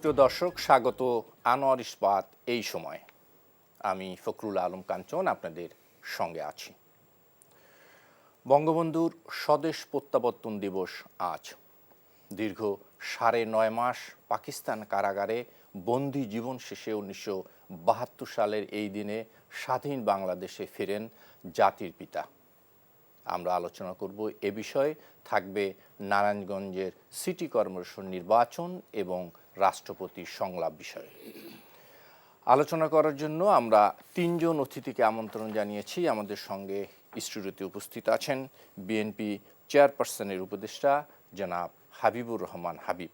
সুপ্রিয় দর্শক, স্বাগত আনোয়ার ইস্পাত এই সময়। আমি ফখরুল আলম কাঞ্চন আপনাদের সঙ্গে আছি। বঙ্গবন্ধুর স্বদেশ প্রত্যাবর্তন দিবস আজ। দীর্ঘ 9.5 মাস পাকিস্তান কারাগারে বন্দি জীবন শেষে 1972 সালের এই দিনে স্বাধীন বাংলাদেশে ফেরেন জাতির পিতা। আমরা আলোচনা করব এ বিষয়ে। থাকবে নারায়ণগঞ্জের সিটি কর্পোরেশন নির্বাচন এবং রাষ্ট্রপতির সংলাপ বিষয়ে। আলোচনা করার জন্য আমরা 3 জন অতিথিকে আমন্ত্রণ জানিয়েছি। আমাদের সঙ্গে স্টুডিওতে উপস্থিত আছেন বিএনপি চেয়ারপারসনের উপদেষ্টা জনাব হাবিবুর রহমান হাবিব,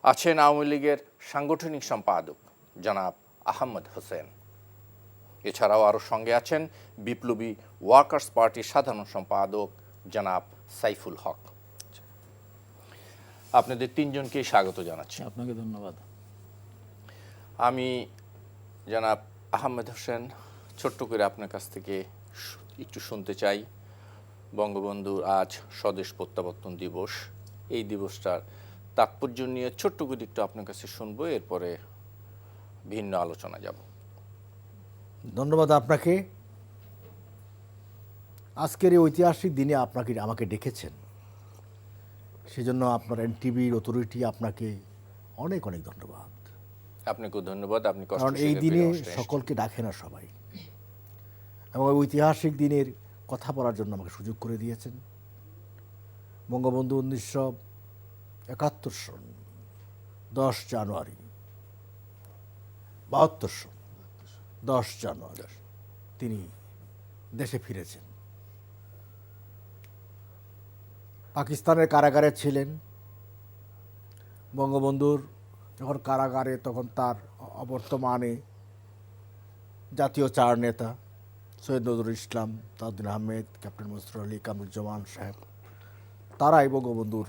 আছেন আওয়ামী লীগের সাংগঠনিক সম্পাদক জনাব আহমদ হোসেন, এছাড়াও আরও সঙ্গে আছেন বিপ্লবী ওয়ার্কার্স পার্টির সাধারণ সম্পাদক জনাব সাইফুল হক। আপনাদের 3 জনকেই স্বাগত জানাচ্ছি। আপনাকে ধন্যবাদ। আমি জনাব আহমদ হোসেন ছোট্ট করে আপনার কাছ থেকে একটু শুনতে চাই। বঙ্গবন্ধুর আজ স্বদেশ প্রত্যাবর্তন দিবস, এই দিবসটার তাৎপর্য নিয়ে ছোট্ট করে একটু আপনার কাছে শুনবো, এরপরে ভিন্ন আলোচনা যাব। ধন্যবাদ আপনাকে। আজকের এই ঐতিহাসিক দিনে আমাকে ডেকেছেন, সেজন্য আপনার এনটিভির অথরিটি আপনাকে অনেক অনেক ধন্যবাদ। আপনাকেও ধন্যবাদ। আপনি কারণ এই দিনে সকলকে ডাকে না সবাই, এবং ঐতিহাসিক দিনের কথা বলার জন্য আমাকে সুযোগ করে দিয়েছেন। বঙ্গবন্ধু 1971 সন 10 জানুয়ারি 72 সন 10 জানুয়ারি তিনি দেশে ফিরেছেন। পাকিস্তানের কারাগারে ছিলেন। বঙ্গবন্ধুর যখন কারাগারে, তখন তার অবর্তমানে জাতীয় 4 নেতা সৈয়দ নজরুল ইসলাম, তাজউদ্দিন আহমেদ, ক্যাপ্টেন মনসুর আলী, কামরুজ্জামান সাহেব, তারাই বঙ্গবন্ধুর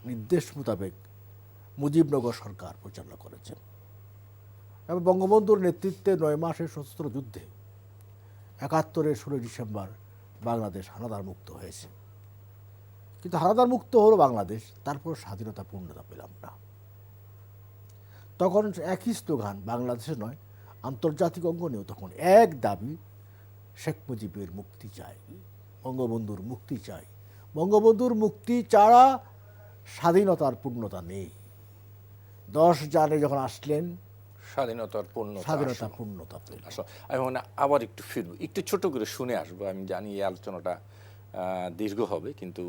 নির্দেশ মোতাবেক মুজিবনগর সরকার পরিচালনা করেছেন। এবং বঙ্গবন্ধুর নেতৃত্বে 9 মাসের সশস্ত্র যুদ্ধে 71-এর 16 ডিসেম্বর বাংলাদেশ হানাদার মুক্ত হয়েছে। কিন্তু হানাদার মুক্ত হলো বাংলাদেশ, তারপর স্বাধীনতা পূর্ণতা পেলাম না। তখন একই স্লোগান, বাংলাদেশে নয় আন্তর্জাতিক অঙ্গনেও তখন এক দাবি, শেখ মুজিবের মুক্তি চাই, বঙ্গবন্ধুর মুক্তি চাই। বঙ্গবন্ধুর মুক্তি ছাড়া স্বাধীনতার পূর্ণতা নেই। 10 জানুয়ারি যখন আসলেন, স্বাধীনতা পূর্ণতা পেল। আমি মনে আবার একটু ফিরবো, একটু ছোট করে শুনে আসবো। আমি জানি এই আলোচনাটা দীর্ঘ হবে, কিন্তু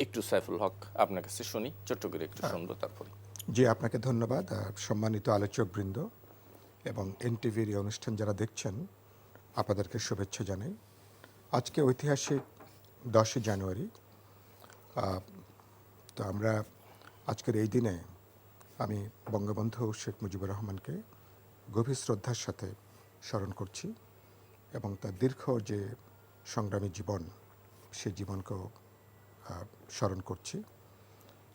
একটু সাইফুল হক আপনার কাছে শুনি, ছোট্ট করে একটু শুনবো তারপরে। জি, আপনাকে ধন্যবাদ। সম্মানিত আলোচকবৃন্দ এবং এনটিভির এই অনুষ্ঠান যারা দেখছেন, আপনাদেরকে শুভেচ্ছা জানাই। আজকে ঐতিহাসিক 10 জানুয়ারি। তো আমরা আজকের এই দিনে আমি বঙ্গবন্ধু শেখ মুজিবুর রহমানকে গভীর শ্রদ্ধার সাথে স্মরণ করছি, এবং তার দীর্ঘ যে সংগ্রামী জীবন, সেই জীবনকেও স্মরণ করছি।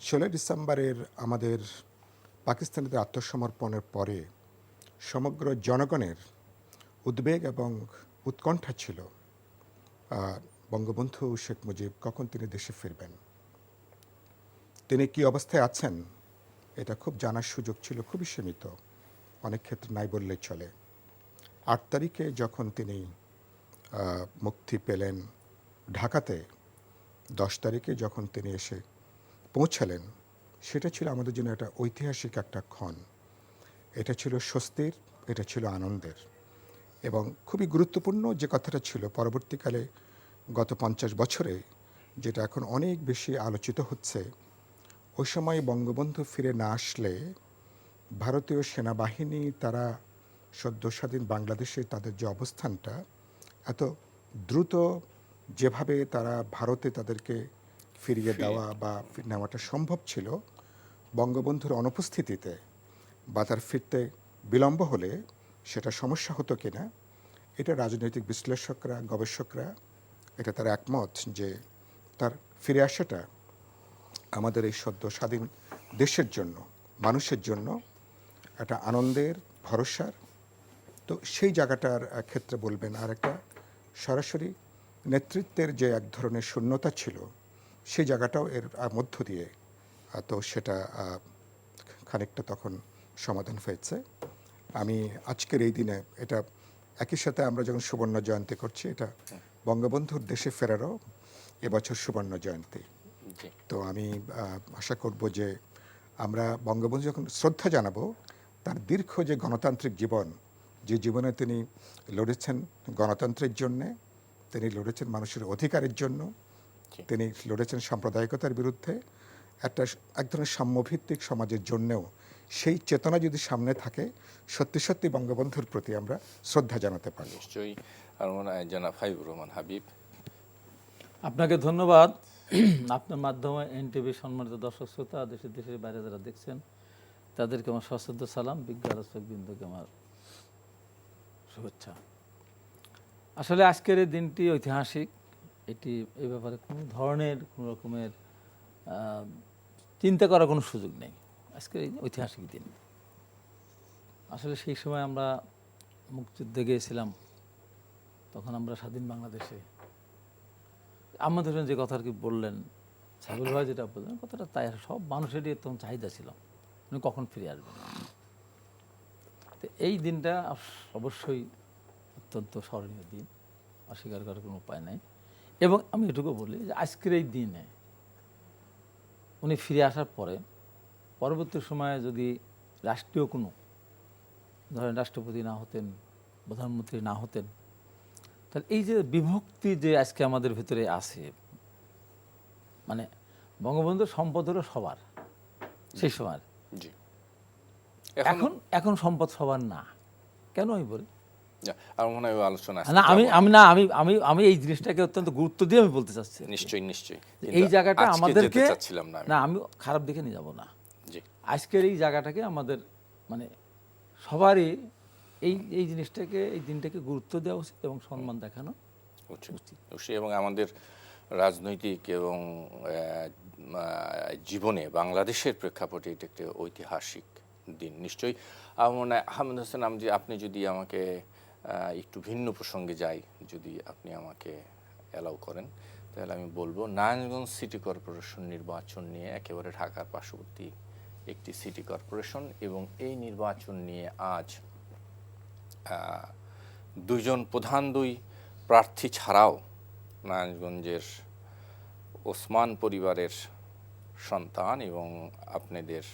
16 ডিসেম্বরের আমাদের পাকিস্তানিদের আত্মসমর্পণের পরে সমগ্র জনগণের উদ্বেগ এবং উৎকণ্ঠা ছিল বঙ্গবন্ধু শেখ মুজিব কখন তিনি দেশে ফিরবেন, তিনি কি অবস্থায় আছেন, এটা খুব জানার সুযোগ ছিল খুবই সীমিত, অনেক ক্ষেত্রে নাই বললেই চলে। 8 তারিখে যখন তিনি মুক্তি পেলেন ঢাকাতে, 10 তারিখে যখন তিনি এসে পৌঁছালেন, সেটা ছিল আমাদের জন্য একটা ঐতিহাসিক একটা ক্ষণ। এটা ছিল স্বস্তির, এটা ছিল আনন্দের, এবং খুবই গুরুত্বপূর্ণ যে কথাটা ছিল পরবর্তীকালে গত 50 বছরে যেটা এখন অনেক বেশি আলোচিত হচ্ছে। ওই সময় বঙ্গবন্ধু ফিরে না আসলে ভারতীয় সেনাবাহিনী তারা সদ্য স্বাধীন বাংলাদেশে তাদের যে অবস্থানটা, এত দ্রুত যেভাবে তারা ভারতে তাদেরকে ফিরিয়ে দেওয়া বা নেওয়াটা সম্ভব ছিল, বঙ্গবন্ধুর অনুপস্থিতিতে বা তার ফিরতে বিলম্ব হলে সেটা সমস্যা হতো কিনা, এটা রাজনৈতিক বিশ্লেষকরা, গবেষকরা এটা তার একমত যে তার ফিরে আসাটা আমাদের এই সদ্য স্বাধীন দেশের জন্য, মানুষের জন্য একটা আনন্দের, ভরসার। তো সেই জায়গাটার ক্ষেত্রে বলবেন। আর একটা সরাসরি নেতৃত্বের যে এক ধরনের শূন্যতা ছিল, সেই জায়গাটাও এর মধ্য দিয়ে তো সেটা খানিকটা তখন সমাধান হয়েছে। আমি আজকের এই দিনে এটা একই সাথে আমরা যখন সুবর্ণ জয়ন্তী করছি, এটা বঙ্গবন্ধুর দেশে ফেরারও এবছর সুবর্ণ জয়ন্তী। জি তো আমি আশা করব যে আমরা বঙ্গবন্ধু যখন শ্রদ্ধা জানাবো তার দীর্ঘ যে গণতান্ত্রিক জীবন, যে জীবনে তিনি লড়েছেন গণতন্ত্রের জন্যে, তিনি লড়েছেন মানুষের অধিকারের জন্য, জি। তিনি লড়েছেন সাম্প্রদায়িকতার বিরুদ্ধে, এক ধরনের সাম্যভিত্তিক সমাজের জন্যেও সেই চেতনা যদি সামনে থাকে, সত্যি সত্যি বঙ্গবন্ধুর প্রতি আমরা শ্রদ্ধা জানাতে পারি। নিশ্চয়ই। আর মনে হয় জনাব হাবিবুর রহমান হাবিব। আপনাকে ধন্যবাদ। আপনার মাধ্যমে এনটিভি সম্মানিত দর্শক শ্রোতা, দেশের দেশের বাইরে যারা দেখছেন তাদেরকে আমার সশ্রদ্ধ সালাম, বিজ্ঞ আলোচক বৃন্দকে আমার শুভেচ্ছা। আসলে আজকের এই দিনটি ঐতিহাসিক। এটি এই ব্যাপারে কোনো ধরনের কোনো রকমের চিন্তা করার কোনো সুযোগ নেই। আজকের এই ঐতিহাসিক দিন। আসলে সেই সময় আমরা মুক্তিযুদ্ধে গিয়েছিলাম, তখন আমরা স্বাধীন বাংলাদেশে। আমাদের যে কথা আর কি বললেন, সাইবুল ভাই যেটা বললেন কথাটা তাই, সব মানুষেরই তখন চাহিদা ছিল উনি কখন ফিরে আসবেন। তো এই দিনটা অবশ্যই অত্যন্ত স্মরণীয় দিন, অস্বীকার করার কোনো উপায় নাই। এবং আমি এটুকু বলি যে আজকের এই দিনে উনি ফিরে আসার পরে পরবর্তী সময়ে যদি রাষ্ট্রীয় কোনো ধরেন রাষ্ট্রপতি না হতেন, প্রধানমন্ত্রী না হতেন, তাহলে এই যে বিভক্তি যে আজকে আমাদের ভিতরে আছে, মানে বঙ্গবন্ধুর সম্পদ হলো সবার সেই সময়। জি এখন এখন সম্পদ সবার না। কেন আমি বলি আর মনে হয় আলোচনা না, আমি এই জিনিসটাকে অত্যন্ত গুরুত্ব দিয়ে আমি বলতে চাচ্ছি। নিশ্চয়ই নিশ্চয়ই এই জায়গাটা আমাদেরকে চাচ্ছিলাম না না, আমি খারাপ দিকে নিয়ে যাব না। জি আজকের এই জায়গাটাকে আমাদের মানে সবারই এই জিনিসটাকে, এই দিনটাকে গুরুত্ব দেওয়া উচিত এবং সম্মান দেখানো উচিত। এবং আমাদের রাজনৈতিক এবং জীবনে বাংলাদেশের প্রেক্ষাপটে এটা একটি ঐতিহাসিক দিন। নিশ্চয়ই আমার মনে হয় আহমেদ হোসেন আমজি, আপনি যদি আমাকে একটু ভিন্ন প্রসঙ্গে যাই, যদি আপনি আমাকে অ্যালাউ করেন, তাহলে আমি বলবো নারায়ণগঞ্জ সিটি কর্পোরেশন নির্বাচন নিয়ে, একেবারে ঢাকার পার্শ্ববর্তী একটি সিটি কর্পোরেশন, এবং এই নির্বাচন নিয়ে আজ প্রধান দুই প্রার্থী ছাড়াও নারায়ণগঞ্জের ওসমান পরিবারের সন্তান এবং আপনাদের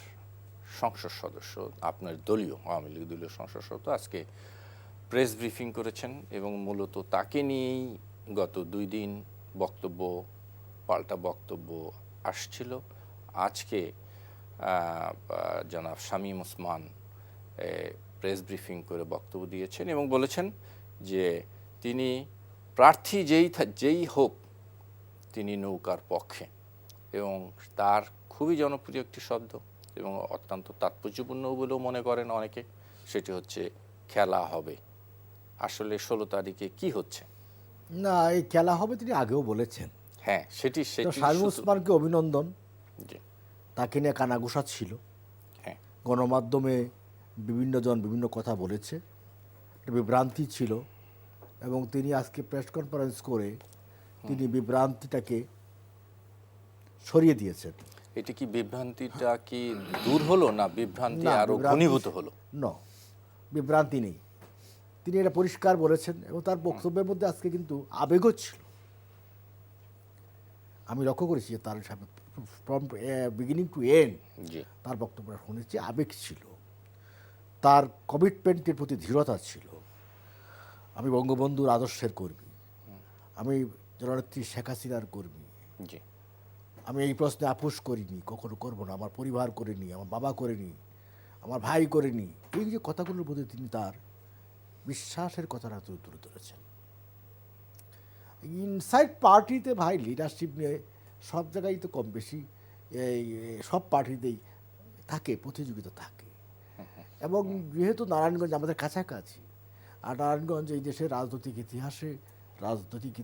সংসদ সদস্য, আপনার দলীয় আওয়ামী লীগ দলীয় সংসদ সদস্য আজকে প্রেস ব্রিফিং করেছেন এবং মূলত তাকে নিয়েই গত 2 দিন পাল্টা বক্তব্য আসছিল। আজকে জনাব শামীম ওসমান প্রেস ব্রিফিং করে বক্তব্য দিয়েছেন এবং বলেছেন যে তিনি প্রার্থী যেই হোক তিনি নৌকার পক্ষে, এবং তার খুবই জনপ্রিয় একটি শব্দ এবং অত্যন্ত তাৎপর্যপূর্ণ বলেও মনে করেন অনেকে, সেটি হচ্ছে খেলা হবে। আসলে 16 তারিখে কি হচ্ছে? না, এই খেলা হবে তিনি আগেও বলেছেন। হ্যাঁ, সেটি শামীম ওসমানকে অভিনন্দন। জি তাকে নিয়ে কানাঘুষা ছিল, হ্যাঁ গণমাধ্যমে বিভিন্ন জন বিভিন্ন কথা বলেছে, একটা বিভ্রান্তি ছিল, এবং তিনি আজকে প্রেস কনফারেন্স করে তিনি বিভ্রান্তিটাকে সরিয়ে দিয়েছেন। এটি কি বিভ্রান্তিটা কি দূর হলো, না বিভ্রান্তি আরো বিভ্রান্তি- ঘনীভূত হলো? বিভ্রান্তি নেই, তিনি এটা পরিষ্কার বলেছেন এবং তার বক্তব্যের মধ্যে আজকে কিন্তু আবেগও ছিল। আমি লক্ষ্য করেছি যে তার ফ্রম বিগিনিং টু এন্ড জি তার বক্তব্য শুনেছি, আবেগ ছিল, তার কমিটমেন্টের প্রতি দৃঢ়তা ছিল। আমি বঙ্গবন্ধুর আদর্শের কর্মী, আমি জননেত্রী শেখ হাসিনার কর্মী, জি আমি এই প্রশ্নে আপোষ করিনি, কখনো করবো না, আমার পরিবার করেনি, আমার বাবা করেনি, আমার ভাই করেনি। এই যে কথাগুলোর মধ্যে তিনি তার বিশ্বাসের কথাটা তুলে ধরেছেন। ইনসাইড পার্টিতে ভাই লিডারশিপ নিয়ে সব জায়গায় তো কম বেশি এই সব পার্টিতেই থাকে, প্রতিযোগিতা থাকে। এবং যেহেতু নারায়ণগঞ্জ আমাদের কাছাকাছি, আর নারায়ণগঞ্জ এই দেশের রাজনৈতিক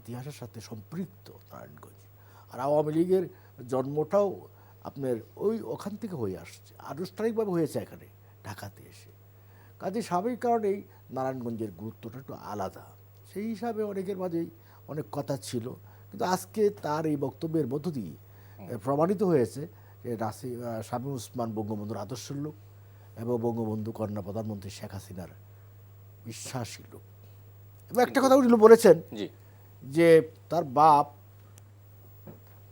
ইতিহাসের সাথে সম্পৃক্ত নারায়ণগঞ্জ, আর আওয়ামী লীগের জন্মটাও আপনার ওখান থেকে হয়ে আসছে, আনুষ্ঠানিকভাবে হয়েছে এখানে ঢাকাতে এসে। কাজে স্বাভাবিক কারণেই নারায়ণগঞ্জের গুরুত্বটা একটু আলাদা। সেই হিসাবে অনেকের মাঝেই অনেক কথা ছিল, কিন্তু আজকে তার এই বক্তব্যের মধ্য দিয়ে প্রমাণিত হয়েছে যে শামীম ওসমান বঙ্গবন্ধুর আদর্শের লোক এবং বঙ্গবন্ধু কন্যা প্রধানমন্ত্রী শেখ হাসিনার বিশ্বাসী লোক। এবং একটা কথা উনি বলেছেন জি যে তার বাপ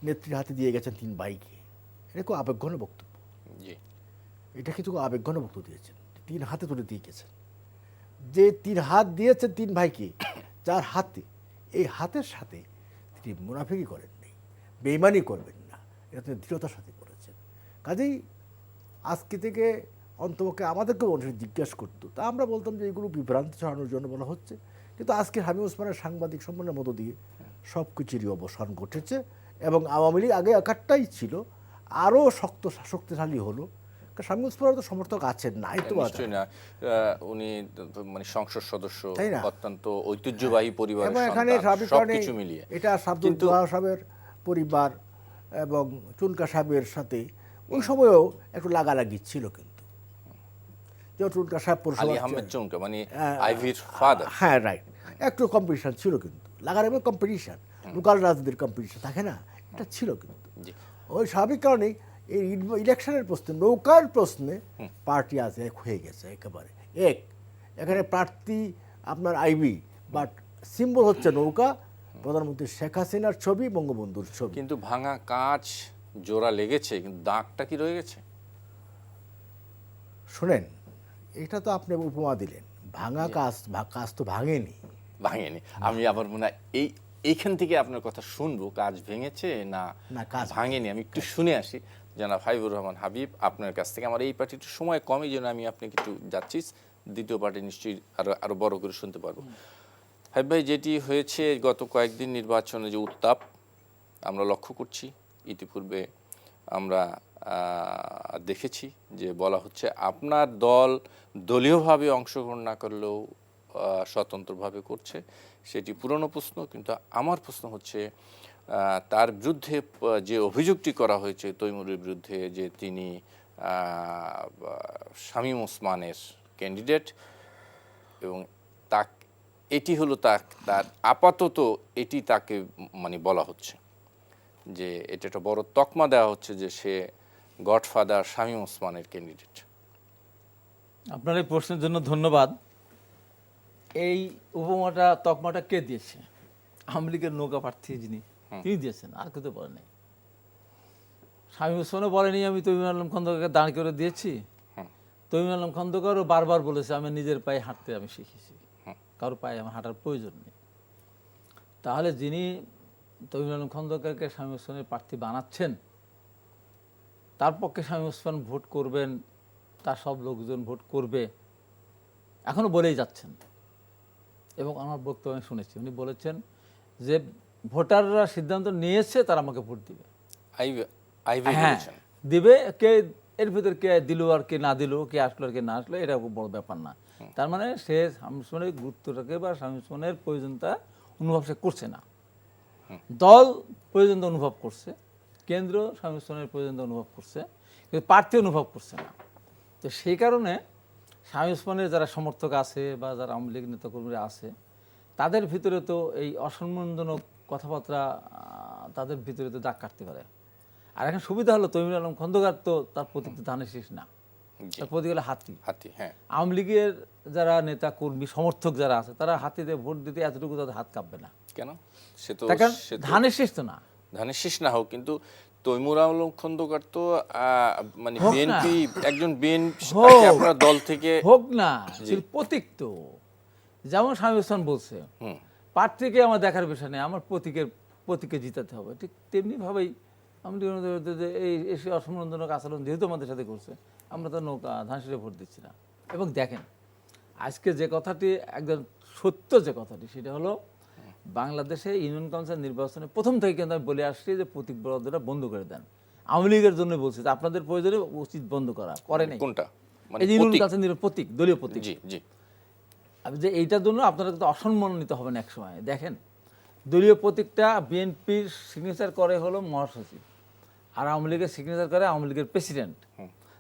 নেত্রীর হাতে দিয়ে গেছেন 3 ভাইকে। এটা খুব আবেগঘন বক্তব্য, জি এটা কিন্তু খুব আবেগঘন বক্তব্য দিয়েছেন। 3 হাতে তুলে দিয়ে গেছেন, যে 3 হাত দিয়েছেন 3 ভাইকে, যার হাতে, এই হাতের সাথে তিনি মুনাফিকি করেননি, বেইমানি করবেন না, এটা তিনি দৃঢ়তার সাথে করেছেন। কাজেই আজকে থেকে অন্তপক্ষে আমাদেরকেও মানুষ জিজ্ঞাসা করতো, তা আমরা বলতাম যে এগুলো বিভ্রান্তি ছড়ানোর জন্য বলা হচ্ছে। কিন্তু আজকে শামীম ওসমানের সাংবাদিক সম্মেলনের মধ্য দিয়ে সব কিছুরই অবসান ঘটেছে এবং আওয়ামী লীগ আগে একারটাই ছিল, আরও শক্তিশালী হলো। কারণ শামীম ওসমানের তো সমর্থক আছেন, নাই তো নিশ্চয়ই না। উনি মানে সংসদ সদস্য, তাই না? অত্যন্ত ঐতিহ্যবাহী পরিবারের এবং এখানে সন্তান, সাবিক সবকিছু মিলিয়ে এটা শামসুল দোহা সাহেবের পরিবার এবং চুনকা সাহেবের সাথে ওই সময়েও একটু লাগালাগি ছিল। কিন্তু যে চুনকা সাহেব আলী পৌরসভা, আহমেদ চৌমকা মানে আইভির ফাদার। হ্যাঁ রাইট, একটু কম্পিটিশন ছিল, কিন্তু লাগালাগি কম্পিটিশন, লোকাল রাজনীতির কম্পিটিশন থাকে না, এটা ছিল। কিন্তু জি ওই স্বাভাবিক কারণেই এই ইলেকশনের প্রশ্নে, নৌকার প্রশ্নে পার্টি আজ এক হয়ে গেছে, একেবারে এক। এখানে প্রার্থী আপনার আইবি, বাট সিম্বল হচ্ছে নৌকা, প্রধানমন্ত্রী শেখ হাসিনার ছবি, বঙ্গবন্ধুর ছবি। কিন্তু ভাঙা কাঁচ জোড়া লেগেছে, কিন্তু দাগটা কি রয়ে গেছে? শোনেন, এটা তো আপনি উপমা দিলেন, ভাঙা কাজ তো ভাঙেনি। ভাঙেনি। আমি আবার মনে হয় এইখান থেকে আপনার কথা শুনবো, কাজ ভেঙেছে না না, কাজ ভাঙেনি। আমি একটু শুনে আসি জনাব হাবিবুর রহমান হাবিব আপনার কাছ থেকে। আমার এই পার্টিটা সময় কমই, যেন আমি আপনাকে একটু যাচ্ছি, দ্বিতীয় পার্টি নিশ্চয়ই আরো বড় করে শুনতে পারবো। হাবিব ভাই, যেটি হয়েছে গত কয়েকদিন নির্বাচনে, যে উত্তাপ আমরা লক্ষ্য করছি, ইতিপূর্বে আমরা দেখেছি যে বলা হচ্ছে আপনার দল দলীয়ভাবে অংশগ্রহণ না করলেও স্বতন্ত্রভাবে করছে, সেটি পুরনো প্রশ্ন। কিন্তু আমার প্রশ্ন হচ্ছে তার বিরুদ্ধে যে অভিযোগটি করা হয়েছে তৈমুরের বিরুদ্ধে, যে তিনি শামীম ওসমানের ক্যান্ডিডেট, এবং এটি হলো তার আপাতত এটি তাকে মানে বলা হচ্ছে যে এটা একটা বড় তকমা দেওয়া হচ্ছে যে সে গডফাদার শামীম ওসমানের ক্যান্ডিডেট। আপনার এই প্রশ্নের জন্য ধন্যবাদ। এই উপমাটা, তকমাটা কে দিয়েছে? আওয়ামী লীগের নৌকা প্রার্থী যিনি, তিনি দিয়েছেন, আর কেউ তো বলে নাই। শামীম ওসমানও বলেনি আমি তৈমুর আলম খন্দকারকে দাঁড় করে দিয়েছি। তৈমুর আলম খন্দকারও বারবার বলেছে আমি নিজের পায়ে হাঁটতে আমি শিখেছি, কারোর পায়ে আমার হাঁটার প্রয়োজন নেই। তাহলে যিনি তৈমুর আলম খন্দকারকে শামীম ওসমানের প্রার্থী বানাচ্ছেন, তার পক্ষে শামীম ওসমান ভোট করবেন, তার সব লোকজন ভোট করবে, এখনো বলেই যাচ্ছেন। এবং আমার বক্তব্য আমি শুনেছি, উনি বলেছেন যে ভোটাররা সিদ্ধান্ত নিয়েছে তারা আমাকে ভোট দিবে। হ্যাঁ, দিবে। কে এর ভিতর কে দিল আর কে না দিল, কে আসলো আর কে না আসলো, এটা খুব বড় ব্যাপার না। তার মানে সে শামীম ওসমানের গুরুত্বটাকে বা শামীম ওসমানের প্রয়োজনতা অনুভব সে করছে না। দল প্রয়োজনতা অনুভব করছে, কেন্দ্র শামীম ওসমানের প্রয়োজনতা অনুভব করছে, কিন্তু প্রার্থী অনুভব করছে না। তো সেই কারণে শামীম ওসমানের যারা সমর্থক আছে বা যারা আওয়ামী লীগ নেতাকর্মীরা আছে, তাদের ভিতরে তো এই অসম্মানজনক কথাবার্তা তাদের ভিতরে তো দাগ কাটতে পারে। আর এখন সুবিধা হলো তৈমুর আলম খন্দকার তো তার প্রতীক ধানের শীষ না, তার প্রতীক হলো হাতি। হ্যাঁ, আওয়ামী লীগের যারা নেতা কর্মী সমর্থক যারা আছে, তারা হাতিতে ভোট দিতে এতটুকু তাদের হাত কাঁপবে না। কেন? সে তো ধানের শীষ তো না, ধানের শীষ না হোক, কিন্তু তৈমুর আলম খন্দকার তো মানে বিএনপি, একজন বিএনপি আপনার দল থেকে হোক না, প্রতীক তো। যেমন শামীম ওসমান বলছে প্রার্থীকে আমার দেখার বিষয় নেই, আমার প্রতীকে জিতাতে হবে, ঠিক তেমনি ভাবেই আমরা এই এসে অসম্মানজনক আচরণ যেহেতু আমাদের সাথে করছে, আমরা তো নৌকা ধানসিরে ভোট দিচ্ছি না। এবং দেখেন আজকে যে কথাটি একদম সত্য, যে কথাটি সেটা হলো বাংলাদেশে ইউনিয়ন কাউন্সিল নির্বাচনে প্রথম থেকে কিন্তু আমি বলে আসছি যে প্রতীক বরাদ্দটা বন্ধ করে দেন। আওয়ামী লীগের জন্য বলছি যে আপনাদের প্রয়োজনে উচিত বন্ধ করা, করে নাই। কোনটা? এই যে ইউনিয়ন কাউন্সিল প্রতীক, দলীয় প্রতীক। জি জি, যে এইটার জন্য আপনারা কিন্তু অসম্মানিত হবেন এক সময়। দেখেন দলীয় প্রতীকটা বিএনপির সিগনেচার করে হলো মহাসচিব, আর আওয়ামী লীগের সিগনেচার করে আওয়ামী লীগের প্রেসিডেন্ট।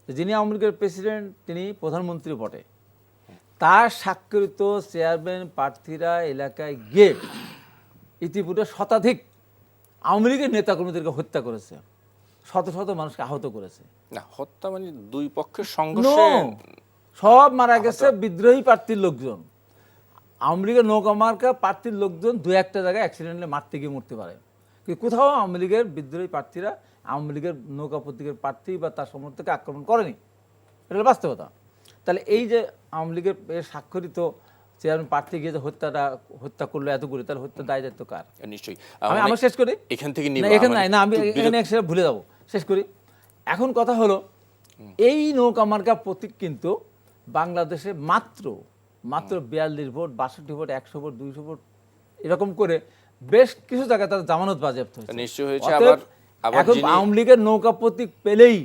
যিনি আওয়ামী লীগের প্রেসিডেন্ট তিনি প্রধানমন্ত্রী বটে, তার স্বাক্ষরিত চেয়ারম্যান প্রার্থীরা এলাকায় গিয়ে ইতিপূর্বে শতাধিক আওয়ামী লীগের নেতাকর্মীদেরকে হত্যা করেছে। শত শত মানুষকে আহত করেছে। না, হত্যা মানে দুই পক্ষের নো, সংঘর্ষে সব মারা গেছে বিদ্রোহী প্রার্থীর লোকজন। আওয়ামী লীগের নৌকা মার্কা প্রার্থীর লোকজন দু একটা জায়গায় অ্যাক্সিডেন্টে মারতে গিয়ে মরতে পারে, কিন্তু কোথাও আওয়ামী লীগের বিদ্রোহী প্রার্থীরা আওয়ামী লীগের নৌকা প্রতীকের প্রার্থী বা তার সমর্থককে আক্রমণ করেনি। এটা হলো বাস্তবতা। তাহলে এই যে আওয়ামী লীগের স্বাক্ষরিত চেয়ারম্যান প্রার্থী গিয়ে যে হত্যা করলো এত করে, তাহলে হত্যা দায় দায়িত্ব কার? নিশ্চয়ই আমি শেষ করি এখান থেকে না, এখানে নাই না, আমি এখানে সেটা ভুলে যাবো, শেষ করি। এখন কথা হলো এই নৌকা মার্কা প্রতীক কিন্তু বাংলাদেশে মাত্র 42 ভোট, 62 ভোট, 100 ভোট, 200 ভোট এরকম করে বেশ কিছু জায়গায় তাদের জামানত বাজেয়াপ্ত হয়েছে। নিশ্চয় হয়েছে। অতএব আবার এখন আওয়ামী লীগের নৌকা প্রতীক পেলেই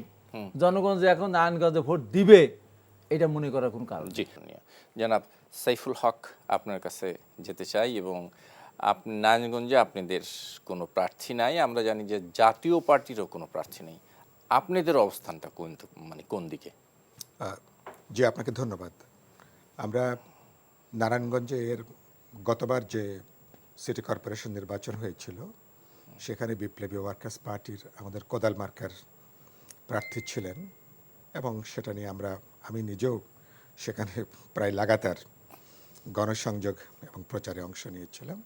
জনগণ যে এখন নারায়ণগঞ্জে ভোট দিবে এটা মনে করার কোন কারণ নেই। জি, জনাব সাইফুল হক আপনার কাছে যেতে চাই, এবং আপনি নারায়ণগঞ্জে আপনাদের কোনো প্রার্থী নাই, আমরা জানি যে জাতীয় পার্টিরও কোনো প্রার্থী নেই, আপনাদের অবস্থানটা কোন দিকে? জি, আপনাকে ধন্যবাদ। আমরা নারায়ণগঞ্জে এর গতবার যে সিটি কর্পোরেশন নির্বাচন হয়েছিল সেখানে বিপ্লবী ওয়ার্কার্স পার্টির আমাদের কোদাল মার্কার প্রার্থী ছিলেন, এবং সেটা নিয়ে আমি নিজেও সেখানে প্রায় লাগাতার গণসংযোগ এবং প্রচারে অংশ নিয়েছিলাম।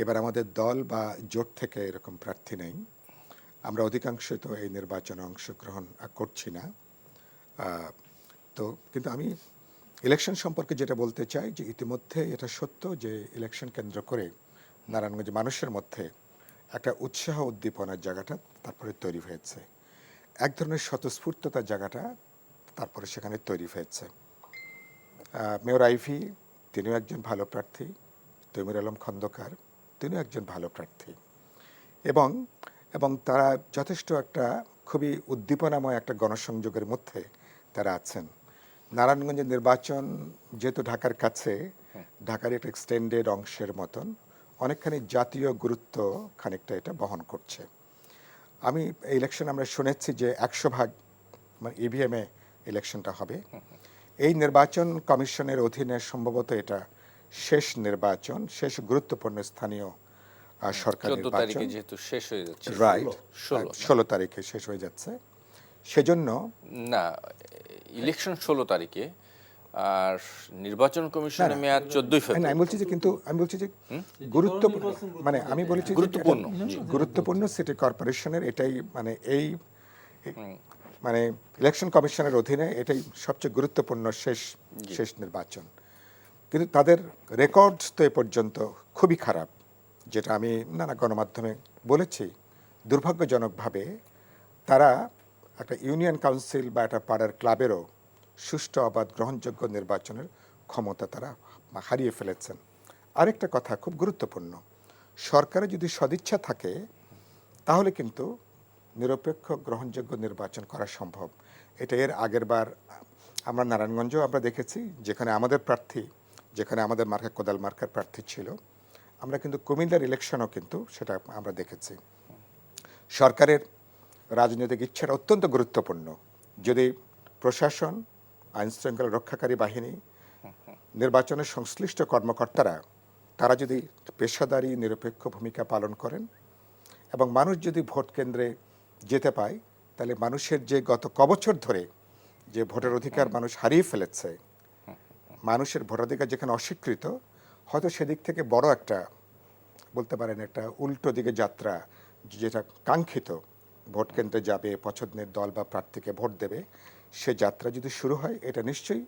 এবার আমাদের দল বা জোট থেকে এরকম প্রার্থী নেই, আমরা অধিকাংশ তো এই নির্বাচনে অংশগ্রহণ করছি না। তো কিন্তু আমি ইলেকশন সম্পর্কে যেটা বলতে চাই যে ইতিমধ্যে এটা সত্য যে ইলেকশন কেন্দ্র করে নারায়ণগঞ্জ মানুষের মধ্যে একটা উৎসাহ উদ্দীপনার জায়গাটা তারপরে তৈরি হয়েছে, এক ধরনের স্বতঃস্ফূর্ততার জায়গাটা তারপরে সেখানে তৈরি হয়েছে। মেয়র আইভি তিনিও একজন ভালো প্রার্থী, তৈমুর আলম খন্দকার তিনিও একজন ভালো প্রার্থী, এবং তারা যথেষ্ট একটা খুবই উদ্দীপনাময় একটা গণসংযোগের মধ্যে তারা আছেন। নারায়ণগঞ্জের নির্বাচন যেহেতু ঢাকার কাছে, ঢাকার একটা এক্সটেন্ডেড অংশের মতন অনেকখানি জাতীয় গুরুত্ব খানিকটা এটা বহন করছে। আমি এই ইলেকশন আমরা শুনেছি যে 100% মানে ইভিএমে ইলেকশনটা হবে। এই নির্বাচন কমিশনের অধীনে সম্ভবত এটা শেষ নির্বাচন, শেষ গুরুত্বপূর্ণ স্থানীয় সরকার নির্বাচন, যেহেতু শেষ হয়ে যাচ্ছে, রাইট, 16 তারিখে শেষ হয়ে যাচ্ছে। সেজন্য না, ইলেকশন 16 তারিখে আর নির্বাচন কমিশনের মেয়াদ 14 ফেব্রুয়ারি। আমি বলছি যে গুরুত্বপূর্ণ, মানে আমি বলেছি গুরুত্বপূর্ণ সিটি কর্পোরেশনের এটাই মানে ইলেকশন কমিশনের অধীনে এটাই সবচেয়ে গুরুত্বপূর্ণ শেষ নির্বাচন। কিন্তু তাদের রেকর্ড তো এ পর্যন্ত খুবই খারাপ, যেটা আমি নানা গণমাধ্যমে বলেছি। দুর্ভাগ্যজনকভাবে তারা একটা ইউনিয়ন কাউন্সিল বা একটা পাড়ার ক্লাবেরও সুষ্ঠু অবাধ গ্রহণযোগ্য নির্বাচনের ক্ষমতা তারা হারিয়ে ফেলেছেন। আরেকটা কথা খুব গুরুত্বপূর্ণ, সরকারের যদি সদিচ্ছা থাকে তাহলে কিন্তু নিরপেক্ষ গ্রহণযোগ্য নির্বাচন করা সম্ভব। এটা এর আগের বার আমরা নারায়ণগঞ্জেও আমরা দেখেছি, যেখানে আমাদের প্রার্থী, যেখানে আমাদের মার্কা কোদাল মার্কার প্রার্থী ছিল। আমরা কিন্তু কুমিল্লার ইলেকশনও কিন্তু সেটা আমরা দেখেছি। সরকারের রাজনৈতিক ইচ্ছাটা অত্যন্ত গুরুত্বপূর্ণ। যদি প্রশাসন, আইনশৃঙ্খলা রক্ষাকারী বাহিনী, নির্বাচনের সংশ্লিষ্ট কর্মকর্তারা তারা যদি পেশাদারি নিরপেক্ষ ভূমিকা পালন করেন এবং মানুষ যদি ভোট কেন্দ্রে যেতে পায়, তাহলে মানুষের যে গত কবছর ধরে যে ভোটের অধিকার মানুষ হারিয়ে ফেলেছে, মানুষের ভোটাধিকার যেখানে অস্বীকৃত, হয়তো সেদিক থেকে বড় একটা বলতে পারেন একটা উল্টো দিকে যাত্রা, যেটা কাঙ্ক্ষিত, ভোট কেন্দ্রে যাবে, পছন্দের দল বা প্রার্থীকে ভোট দেবে, সে যাত্রা যদি শুরু হয়, এটা নিশ্চয়ই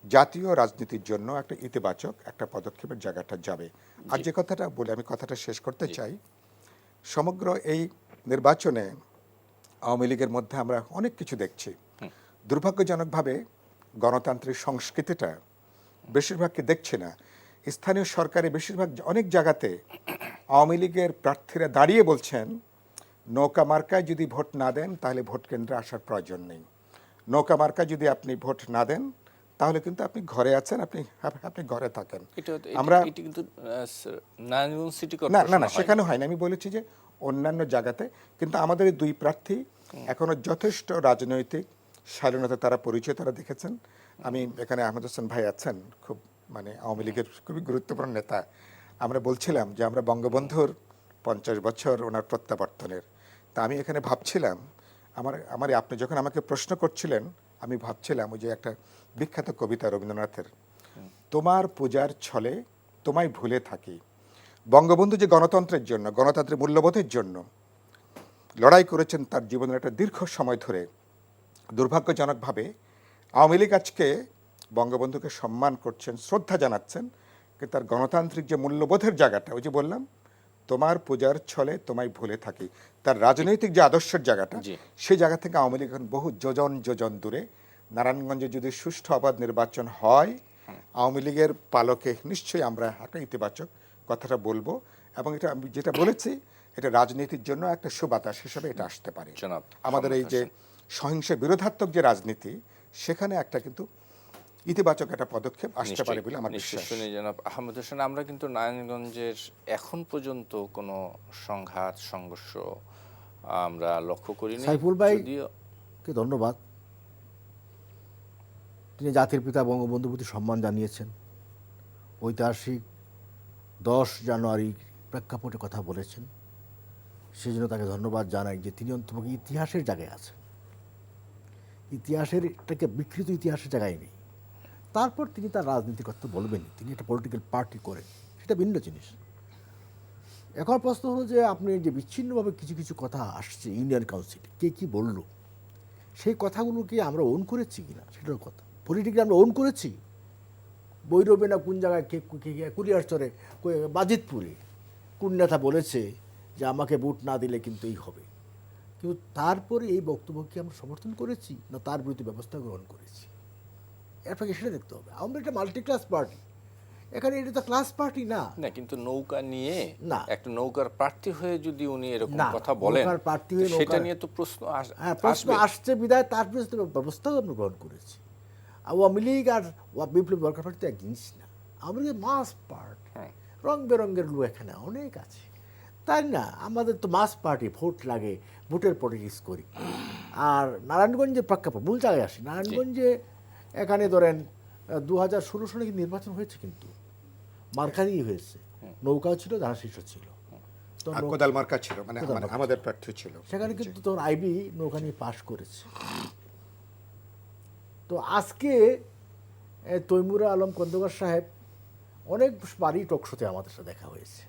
জাতীয় রাজনীতির জন্য একটা ইতিবাচক একটা পদক্ষেপের জায়গাটা যাবে। আর যে কথাটা বলে আমি কথাটা শেষ করতে চাই, সমগ্র এই নির্বাচনে আওয়ামী লীগের মধ্যে আমরা অনেক কিছু দেখছি। দুর্ভাগ্যজনকভাবে গণতান্ত্রিক সংস্কৃতিটা বেশিরভাগকে দেখছি না। স্থানীয় সরকারে বেশিরভাগ অনেক জায়গাতে আওয়ামী লীগের প্রার্থীরা দাঁড়িয়ে বলছেন, নৌকা মার্কায় যদি ভোট না দেন তাহলে ভোট কেন্দ্রে আসার প্রয়োজন নেই। নৌকা মার্কায় যদি আপনি ভোট না দেন তাহলে কিন্তু আপনি ঘরে আছেন, আপনি ঘরে থাকেন। আমরা কিন্তু নারায়ণগঞ্জ সিটি না কর্পোরেশন না সেখানে হয় না, আমি বলেছি যে অন্যান্য জায়গাতে। কিন্তু আমাদের এই দুই প্রার্থী এখনো যথেষ্ট রাজনৈতিক স্বাধীনতা তারা পরিচয় তারা দেখেছেন। আমি এখানে আহমেদ হোসেন ভাই আছেন, খুব মানে আওয়ামী লীগের খুবই গুরুত্বপূর্ণ নেতা। আমরা বলছিলাম যে আমরা বঙ্গবন্ধুর 50 বছর ওনার প্রত্যাবর্তনের, তা আমি এখানে ভাবছিলাম আমার আপনি যখন আমাকে প্রশ্ন করছিলেন, আমি ভাবছিলাম ওই যে একটা বিখ্যাত কবিতা রবীন্দ্রনাথের, তোমার পূজার ছলে তোমায় ভুলে থাকি। বঙ্গবন্ধু যে গণতন্ত্রের জন্য, গণতান্ত্রিক মূল্যবোধের জন্য লড়াই করেছেন তার জীবনের একটা দীর্ঘ সময় ধরে, দুর্ভাগ্যজনকভাবে আওয়ামী লীগ আজকে বঙ্গবন্ধুকে সম্মান করছেন, শ্রদ্ধা জানাচ্ছেন, কিন্তু তার গণতান্ত্রিক যে মূল্যবোধের জায়গাটা, ওই যে বললাম তোমার পূজার ছলে তোমায় ভুলে থাকি, তার রাজনৈতিক যে আদর্শের জায়গাটা, জি। সেই জায়গা থেকে আওয়ামী লীগ এখন বহু যোজন যোজন দূরে। নারায়ণগঞ্জে যদি সুষ্ঠু অবাধ নির্বাচন হয়, আওয়ামী লীগের পালকে নিশ্চয়ই আমরা একটা ইতিবাচক কথাটা বলবো, এবং এটা আমি যেটা বলেছি, এটা রাজনীতির জন্য একটা সুবাতাস হিসেবে এটা আসতে পারে। জনাব আমাদের এই যে সহিংস বিরোধাত্মক যে রাজনীতি, সেখানে একটা কিন্তু ইতিবাচক একটা পদক্ষেপ আসতে পারে বলে আমার বিশ্বাস। শুনে জনাব আহমেদ হোসেন, আমরা কিন্তু নারায়ণগঞ্জের এখন পর্যন্ত কোনো সংঘাত সংঘর্ষ আমরা লক্ষ্য করিনি। সাইফুল ভাই যদিও কে ধন্যবাদ, তিনি জাতির পিতা বঙ্গবন্ধুর প্রতি সম্মান জানিয়েছেন, ঐতিহাসিক 10 জানুয়ারির প্রেক্ষাপটে কথা বলেছেন, সেই জন্য তাকে ধন্যবাদ জানাই যে তিনি অন্তপক্ষে ইতিহাসের জায়গায় আছেন, ইতিহাসের এটাকে বিকৃত ইতিহাসের জায়গায় নেই। তারপর তিনি তার রাজনীতির কথা বলবেনই, তিনি একটা পলিটিক্যাল পার্টি করেন, সেটা ভিন্ন জিনিস। এখন প্রশ্ন হলো যে আপনি যে বিচ্ছিন্নভাবে কিছু কিছু কথা আসছে ইউনিয়ন কাউন্সিলে, কে কী বললো, সেই কথাগুলোকে আমরা ওন করেছি কিনা সেটার কথা। পলিটিক্যালি আমরা ওন করেছি, বৈরবে না কোন জায়গায় কুলিয়ারচরে, বাজিতপুরে কোন নেতা বলেছে যে আমাকে ভোট না দিলে কিন্তু এই হবে, কিন্তু তারপরে এই বক্তব্যকে আমরা সমর্থন করেছি না তার বিরুদ্ধে ব্যবস্থা গ্রহণ করেছি, এরপরে সেটা দেখতে হবে। আমরা একটা মাল্টি ক্লাস পার্টি, এখানে এটা তো ক্লাস পার্টি না। না, কিন্তু নৌকা নিয়ে না, একটা নৌকার প্রার্থী হয়ে যদি উনি এরকম না, কথা বলেন, নৌকার প্রার্থী হয়ে সেটা নৌকার- নিয়ে তো প্রশ্ন হ্যাঁ, প্রশ্ন আসবে। আসছে বিদায় তার বিরুদ্ধে ব্যবস্থাও আমরা গ্রহণ করেছি। আওয়ামী লীগ আর বিপ্লবী বর্কার পার্টি তো এক জিনিস না, আওয়ামী লীগের মাস পার্ট, রং বেরঙ্গের লোক এখানে অনেক আছে, তাই না? আমাদের তো মাস পার্টি, ভোট লাগে, ভোটের পলিটিক্স করি। আর নারায়ণগঞ্জের প্রেক্ষাপট, মূল জায়গায় আসি, নারায়ণগঞ্জে এখানে ধরেন 2016 সালে কিন্তু নির্বাচন হয়েছে, কিন্তু মার্কারি হয়েছে, নৌকাও ছিল, ধানশীর্ষ ছিল, তো আর কোদাল মার্কা ছিল, মানে কোদাল মার্কা আমাদের প্রার্থী ছিল সেখানে কিন্তু তোর আইবি নৌকা নিয়ে পাশ করেছে। তো আজকে তৈমুর আলম খন্দকার সাহেব অনেক বাড়ি টকশোতে আমাদের সাথে দেখা হয়েছে,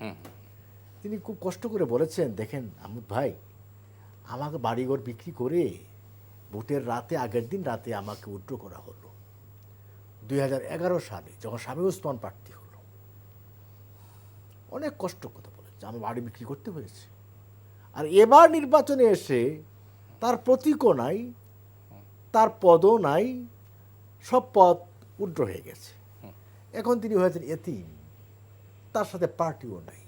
তিনি খুব কষ্ট করে বলেছেন, দেখেন আহমদ ভাই, আমাকে বাড়িঘর বিক্রি করে ভোটের রাতে, আগের দিন রাতে আমাকে উইথড্র করা হলো 2011 সালে, যখন শামীম ওসমান প্রার্থী হলো। অনেক কষ্ট কথা বলেছে, আমার বাড়ি বিক্রি করতে হয়েছে। আর এবার নির্বাচনে এসে তার প্রতীকও নাই, তার পদও নাই, সব পদ উইথড্র হয়ে গেছে। এখন তিনি হয়েছেন এতিম, তার সাথে পার্টিও নাই।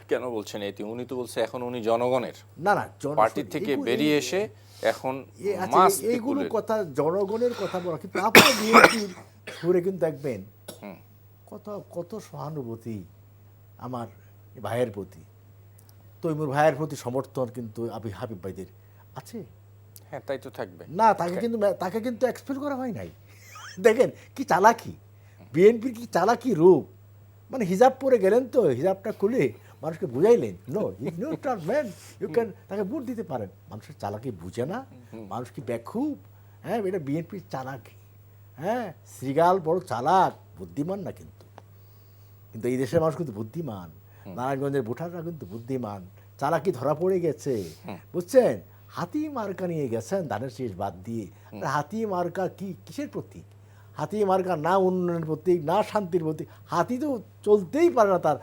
কেন বলছেন এটি? উনি তো বলছে এখন উনি জনগণের, না না, পার্টি থেকে বেরিয়ে এসে এখন আচ্ছা, মাস এইগুলো পিপুলের। কথা জনগণের কথা বলা, কিন্তু আপনি বিএনপির সুরে কিন্তু দেখবেন কত কত সহানুভূতি আমার ভাইয়ের প্রতি, তৈমুর ভাইয়ের প্রতি সমর্থন কিন্তু হাবিব ভাইদের আছে। হ্যাঁ, তাই তো থাকবে। না, তাকে কিন্তু এক্সপেল করা হয় নাই। দেখেন কি চালাকি, বিএনপির কি চালাকি রূপ, মানে হিজাব পরে গেলেন, তো হিজাবটা খুলে মানুষকে বুঝাইলেন, no you man, you can, তাকে ভোট দিতে পারেন। মানুষের চালাকি বুঝে না, মানুষ কি বেখুব? হ্যাঁ, এটা বিএনপির চালাকি। হ্যাঁ, শ্রীগাল বড় চালাক, বুদ্ধিমান না, কিন্তু কিন্তু এই দেশের মানুষ কিন্তু বুদ্ধিমান, নারায়ণগঞ্জের ভোটাররা কিন্তু বুদ্ধিমান, চালাকি ধরা পড়ে গেছে, বুঝছেন? হাতি মার্কা নিয়ে গেছেন ধানের শীষ বাদ দিয়ে। হাতি মার্কা কি, কিসের প্রতীক? হাতি মার্কা না উন্নয়নের প্রতীক, না শান্তির প্রতীক। হাতি তো চলতেই পারে না তার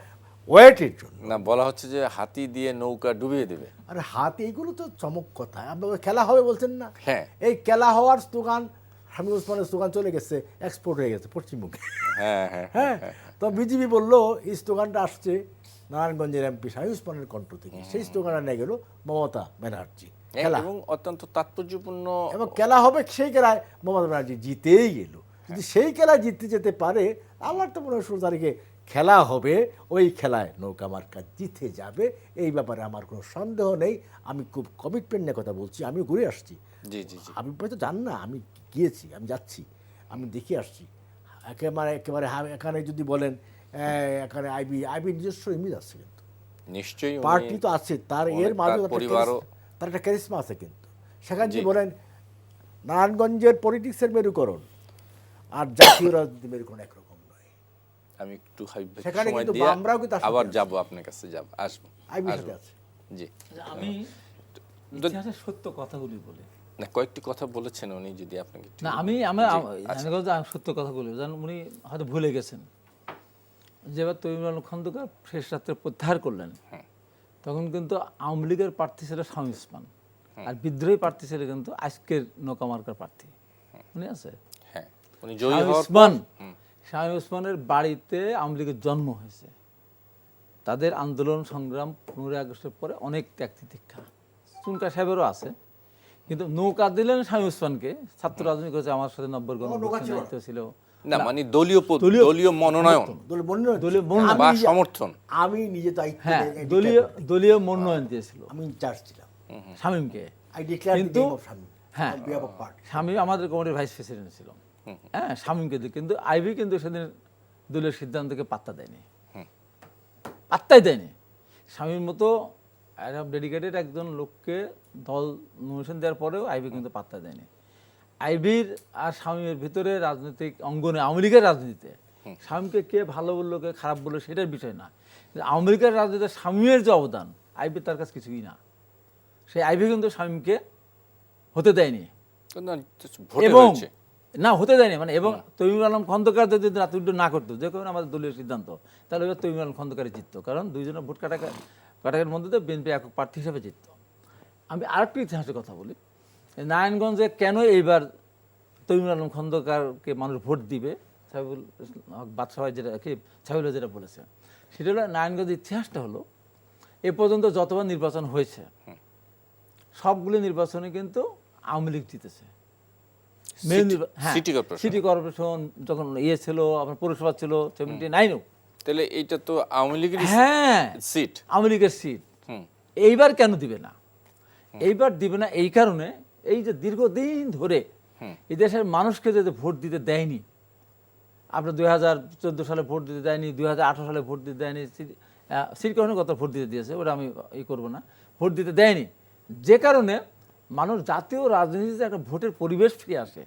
ওয়েটের জন্য। না, বলা হচ্ছে যে হাতি দিয়ে নৌকা ডুবিয়ে দেবে। আরে হাতি, এইগুলো তো চমক কথা। আপনার খেলা হবে বলছেন না, হ্যাঁ। এই খেলা হওয়ার স্লোগান, শামীম ওসমানের স্লোগান চলে গেছে, এক্সপোর্ট হয়ে গেছে পশ্চিমবঙ্গে। হ্যাঁ হ্যাঁ হ্যাঁ, তো বিজিবি বললো এই স্লোগানটা আসছে নারায়ণগঞ্জের এমপি শামীম ওসমানের কণ্ঠ থেকে, সেই স্লোগানটা নিয়ে গেল মমতা ব্যানার্জি। খেলা এবং অত্যন্ত তাৎপর্যপূর্ণ, এবং খেলা হবে, সেই খেলায় মমতা ব্যানার্জি জিতেই গেল। যদি সেই খেলায় জিততে যেতে পারে, আমার তো মনে হয় 16 তারিখে খেলা হবে, ওই খেলায় নৌকা মার্কা জিতে যাবে, এই ব্যাপারে আমার কোনো সন্দেহ নেই। আমি খুব কমিটমেন্ট নিয়ে কথা বলছি, আমি ঘুরে আসছি। জি জি জি, আমি হয়তো জান না, আমি গিয়েছি, আমি যাচ্ছি, আমি দেখে আসছি। একেবারে একেবারে এখানে যদি বলেন এখানে আইবি নিজস্ব ইমেজ আছে, কিন্তু নিশ্চয়ই পার্টি তো আছে তার, এর মাঝে পরিবারও তার একটা ক্যারিসমা আছে, কিন্তু সেখানে জি। যদি বলেন নারায়ণগঞ্জের পলিটিক্সের মেরুকরণ আর জাতীয় রাজনীতি মেরুকরণ একরকম নয়। আমি একটু হাবিব ভাইকে সেখানে সময় কিন্তু দিয়ে আমরাও কিন্তু তার সাথে আবার আছি। যাব আপনার কাছে, যাব আসবো আইবির আসবো। সাথে আছে। জি আমি ইতিহাসের সত্য কথাগুলি বলি। না, কয়েকটি কথা বলেছেন উনি, যদি আপনাকে একটু- না আমি সত্য কথা বলি, জান উনি হয়তো ভুলে গেছেন যেবার তৈমুর আলম খন্দকার শেষ রাত্রে প্রত্যাহার করলেন, তখন কিন্তু আওয়ামী লীগের প্রার্থী ছিল শামীম ওসমান, আর বিদ্রোহী প্রার্থী ছিল কিন্তু আজকের নৌকামার্কার প্রার্থী, মনে আছে? হ্যাঁ, উনি জয়ী শামীম হওয়ার ওসমান, শামীম ওসমানের বাড়িতে আওয়ামী লীগের জন্ম হয়েছে। তাদের আন্দোলন সংগ্রাম 15 আগস্টের পরে অনেক ত্যাগ তিতিক্ষা, চুনকা সাহেবেরও আছে, কিন্তু নৌকা দিলেন শামীম ওসমানকে। ছাত্র রাজনীতি করেছে, আমার সাথে নব্বরগণ দায়িত্ব ছিল। না, মানে দলীয় মনোনয়ন দলীয় মনোনয়ন- দলীয় মনোনয়ন আমি বা নিজে- সমর্থন। আমি নিজে দায়িত্ব হ্যাঁ, নিয়ে দলীয় মনোনয়ন দিয়েছিল আমি ইনচার্জ ছিলাম। শামীমকে। আই ডিক্লেয়ার দ্য কিন্তু নেম অফ শামীম হ্যাঁ, on behalf of party। Shamim আমাদের কমিটির ভাইস প্রেসিডেন্ট ছিল, হ্যাঁ, শামীমকে দিয়ে। কিন্তু আইভি কিন্তু সেদিন দলীয় সিদ্ধান্তকে পাত্তা দেয়নি, পাত্তাই দেয়নি। শামীম মতো ডেডিকেটেড একজন লোককে দল নমিনেশন দেওয়ার পরেও আইভি কিন্তু পাত্তা দেয়নি। আইভির আর শামীমের ভিতরে রাজনৈতিক অঙ্গনে, আওয়ামী লীগের রাজনীতিতে শামীমকে কে ভালো বললো কে খারাপ বললো সেটার বিষয় না, কিন্তু আওয়ামী লীগের রাজনীতিতে শামীমের যে অবদান, আইভি তার কাছে কিছুই না। সেই আইভি কিন্তু শামীমকে হতে দেয়নি, কিন্তু ভোটে এবং হয়েছে। না হতে দেয়নি মানে। এবং তৈমুর আলম খন্দকার যদি রাতুদ্দ না করতো, যে কোনো আমাদের দলীয় সিদ্ধান্ত, তাহলে এবার তৈমুর আলম খন্দকারই জিততো, কারণ দুইজনের ভোট কাটাকাটির মধ্যে দিয়ে বিএনপি একক প্রার্থী হিসেবে জিতত। আমি আরেকটু ইতিহাসের কথা বলি, নারায়ণগঞ্জে কেন এইবার তৈমুর আলম খন্দকারকে মানুষ ভোট দিবে, সাহেবুল বাদশাহ যেটা কি সাহেবুল্লাহ যেটা বলেছে, সেটা হলো নারায়ণগঞ্জের ইতিহাসটা হলো, এ পর্যন্ত যতবার নির্বাচন হয়েছে সবগুলো নির্বাচনে কিন্তু আওয়ামী লীগ জিতেছে। City corporation. সিটি কর্পোরেশন যখন ছিল, আপনার পৌরসভা ছিল 79-ও, তাহলে এইটা তো আওয়ামী লীগের হ্যাঁ সিট। আওয়ামী লীগের সিট। এইবার কেন দিবে না? এইবার দিবে না এই কারণে, এই যে দীর্ঘদিন ধরে এই দেশের মানুষকে যে ভোট দিতে দেয়নি, আপনার 2014 সালে ভোট দিতে দেয়নি, 2018 সালে ভোট দিতে দেয়নি, সিটি কর্পোরেশন কত ভোট দিতে দিয়েছে ওটা আমি করবো না, ভোট দিতে দেয়নি, যে কারণে মানুষ জাতীয় রাজনীতিতে একটা ভোটের পরিবেশ ফিরে আসে।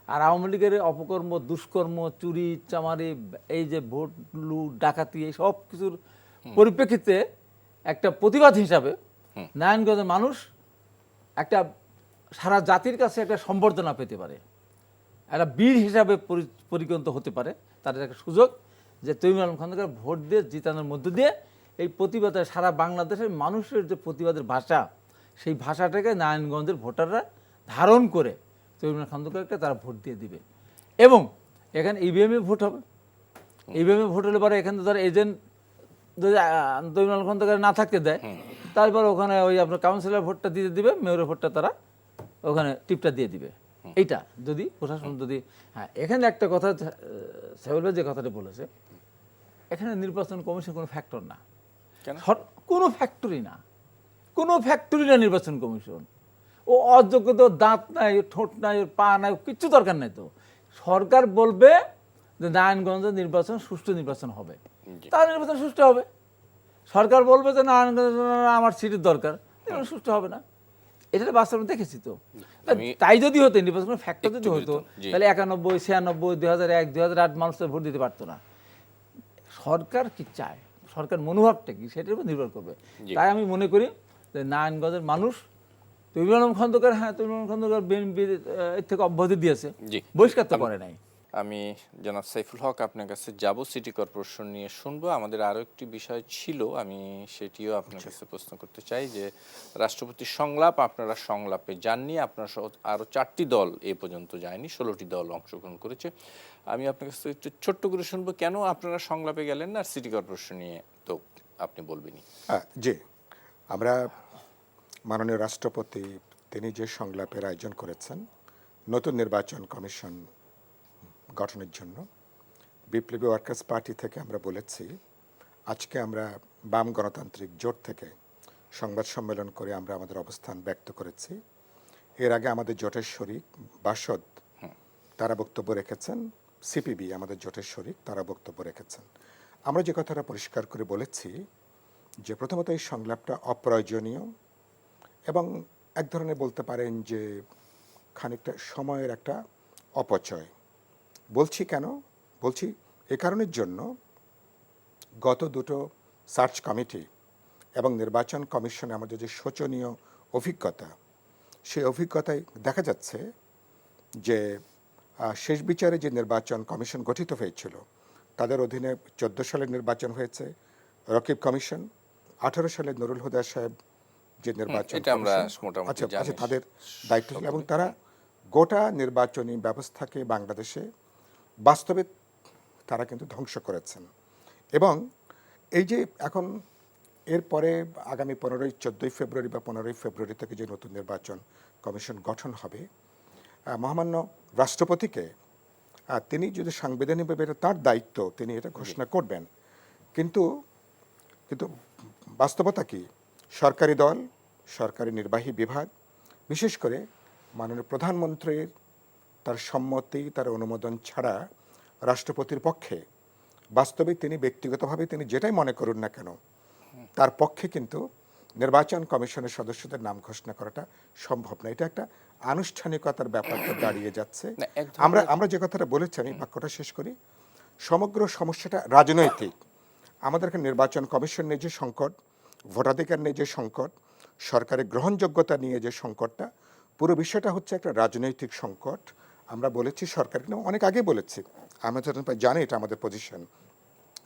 আর আওয়ামী লীগের অপকর্ম, দুষ্কর্ম, চুরি চামারি, এই যে ভোট লুট ডাকাতি, এই সব কিছুর পরিপ্রেক্ষিতে একটা প্রতিবাদ হিসাবে নারায়ণগঞ্জের মানুষ একটা সারা জাতির কাছে একটা সম্বর্ধনা পেতে পারে, একটা বীর হিসাবে পরিগণিত হতে পারে, তাদের একটা সুযোগ যে তৈমুর আলম খন্দকার ভোট দিয়ে জিতানোর মধ্য দিয়ে এই প্রতিবাদের সারা বাংলাদেশের মানুষের যে প্রতিবাদের ভাষা, সেই ভাষাটাকে নারায়ণগঞ্জের ভোটাররা ধারণ করে তৈমুর আলম খন্দকারকে তারা ভোট দিয়ে দিবে। এবং এখানে ইভিএমে ভোট হবে, ইভিএমে ভোট হলে পরে এখানে ধর এজেন্ট যদি তৈমুর আলম খন্দকার না থাকতে দেয়, তারপর ওখানে ওই আপনার কাউন্সিলর ভোটটা দিয়ে দিবে, মেয়রের ভোটটা তারা ওখানে টিপটা দিয়ে দিবে। এইটা যদি প্রশাসন যদি, হ্যাঁ, এখানে একটা কথা সাহেবুল যে কথাটা বলেছে, এখানে নির্বাচন কমিশন কোনো ফ্যাক্টর না, কোনো ফ্যাক্টরি না, কোনো ফ্যাক্টরি না নির্বাচন কমিশন। ও অযোগ্য, তো দাঁত নাই, ঠোঁট নাই, পা নাই, কিচ্ছু দরকার নাই। তো সরকার বলবে যে নারায়ণগঞ্জের নির্বাচন সুষ্ঠু নির্বাচন হবে, তার নির্বাচন সুষ্ঠু হবে। সরকার বলবে যে নারায়ণগঞ্জ আমার সিটের দরকার, সুষ্ঠু হবে না। এটা বাস্তবে দেখেছি তো। তাই যদি হতো, নির্বাচন ফ্যাক্টর যদি হতো, তাহলে 91, 96, 2001, 2008 মানুষ ভোট দিতে পারতো না। সরকার কি চায়, সরকার মনোভাবটা কি, সেটার উপর নির্ভর করবে। তাই আমি মনে করি যে নারায়ণগঞ্জের মানুষ তৈমুর আলম খন্দকার, হ্যাঁ, তৈমুর আলম খন্দকার বিএনপির এর থেকে অব্যাহতি দিয়েছে, বহিষ্কার তো করে নাই। আমি জনাব সাইফুল হক আপনার কাছে যাব, সিটি কর্পোরেশন নিয়ে শুনবো। আমাদের আরও একটি বিষয় ছিল, আমি সেটিও আপনার কাছে প্রশ্ন করতে চাই যে রাষ্ট্রপতির সংলাপ, আপনারা সংলাপে যাননি, আপনার সহ আরও 4টি দল এ পর্যন্ত যায়নি, 16টি দল অংশগ্রহণ করেছে। আমি আপনার কাছে একটু ছোট্ট করে শুনবো, কেন আপনারা সংলাপে গেলেন না? আর সিটি কর্পোরেশন নিয়ে তো আপনি বলবেনই। জি, আমরা মাননীয় রাষ্ট্রপতি তিনি যে সংলাপের আয়োজন করেছেন নতুন নির্বাচন কমিশন গঠনের জন্য, বিপ্লবী ওয়ার্কার্স পার্টি থেকে আমরা বলেছি আজকে আমরা বাম গণতান্ত্রিক জোট থেকে সংবাদ সম্মেলন করে আমরা আমাদের অবস্থান ব্যক্ত করেছি। এর আগে আমাদের জোটের শরিক বাসদ তারা বক্তব্য রেখেছেন, সিপিবি আমাদের জোটের শরিক তারা বক্তব্য রেখেছেন। আমরা যে কথাটা পরিষ্কার করে বলেছি যে প্রথমত এই সংলাপটা অপ্রয়োজনীয় এবং এক ধরনের বলতে পারেন যে খানিকটা সময়ের একটা অপচয়। বলছি কেন? বলছি এ কারণের জন্য, গত দুটো সার্চ কমিটি এবং নির্বাচন কমিশনে আমাদের যে শোচনীয় অভিজ্ঞতা, সেই অভিজ্ঞতায় দেখা যাচ্ছে যে শেষ বিচারে যে নির্বাচন কমিশন গঠিত হয়েছিল তাদের অধীনে 14 সালের নির্বাচন হয়েছে, রকিব কমিশন 18 সালে নুরুল হুদা সাহেব যে নির্বাচন এটা আমরা কমিশন, মোটামুটি আচ্ছা জানি। তাদের দায়িত্ব ছিল এবং তারা গোটা নির্বাচনী ব্যবস্থাকে বাংলাদেশে বাস্তবে তারা কিন্তু ধ্বংস করেছেন। এবং এই যে এখন এরপরে আগামী 14ই ফেব্রুয়ারি বা 15ই ফেব্রুয়ারি থেকে যে নতুন নির্বাচন কমিশন গঠন হবে, মহামান্য রাষ্ট্রপতিকে তিনি যদি সাংবিধানিকভাবে এটা তার দায়িত্ব, তিনি এটা ঘোষণা করবেন। কিন্তু কিন্তু বাস্তবতা কি? সরকারি দল, সরকারি নির্বাহী বিভাগ, বিশেষ করে মাননীয় প্রধানমন্ত্রীর তার সম্মতি, তার অনুমোদন ছাড়া রাষ্ট্রপতির পক্ষে বাস্তবে তিনি ব্যক্তিগতভাবে তিনি যেটাই মনে করুন না কেন, তার পক্ষে কিন্তু নির্বাচন কমিশনের সদস্যদের নাম ঘোষণা করাটা সম্ভব না। এটা একটা আনুষ্ঠানিকতার ব্যাপারটা দাঁড়িয়ে যাচ্ছে। না, এক ধরনের- আমরা যে কথাটা বলেছি, আমি বাক্যটা শেষ করি, সমগ্র সমস্যাটা রাজনৈতিক। আমাদের এখানে নির্বাচন কমিশন নিয়ে যে সংকট, ভোটাধিকার নিয়ে যে সংকট, সরকারের গ্রহণযোগ্যতা নিয়ে যে সংকটটা, পুরো বিষয়টা হচ্ছে একটা রাজনৈতিক সংকট। আমরা বলেছি সরকারকে অনেক আগে বলেছি, আমরা যখন জানি এটা আমাদের পজিশন,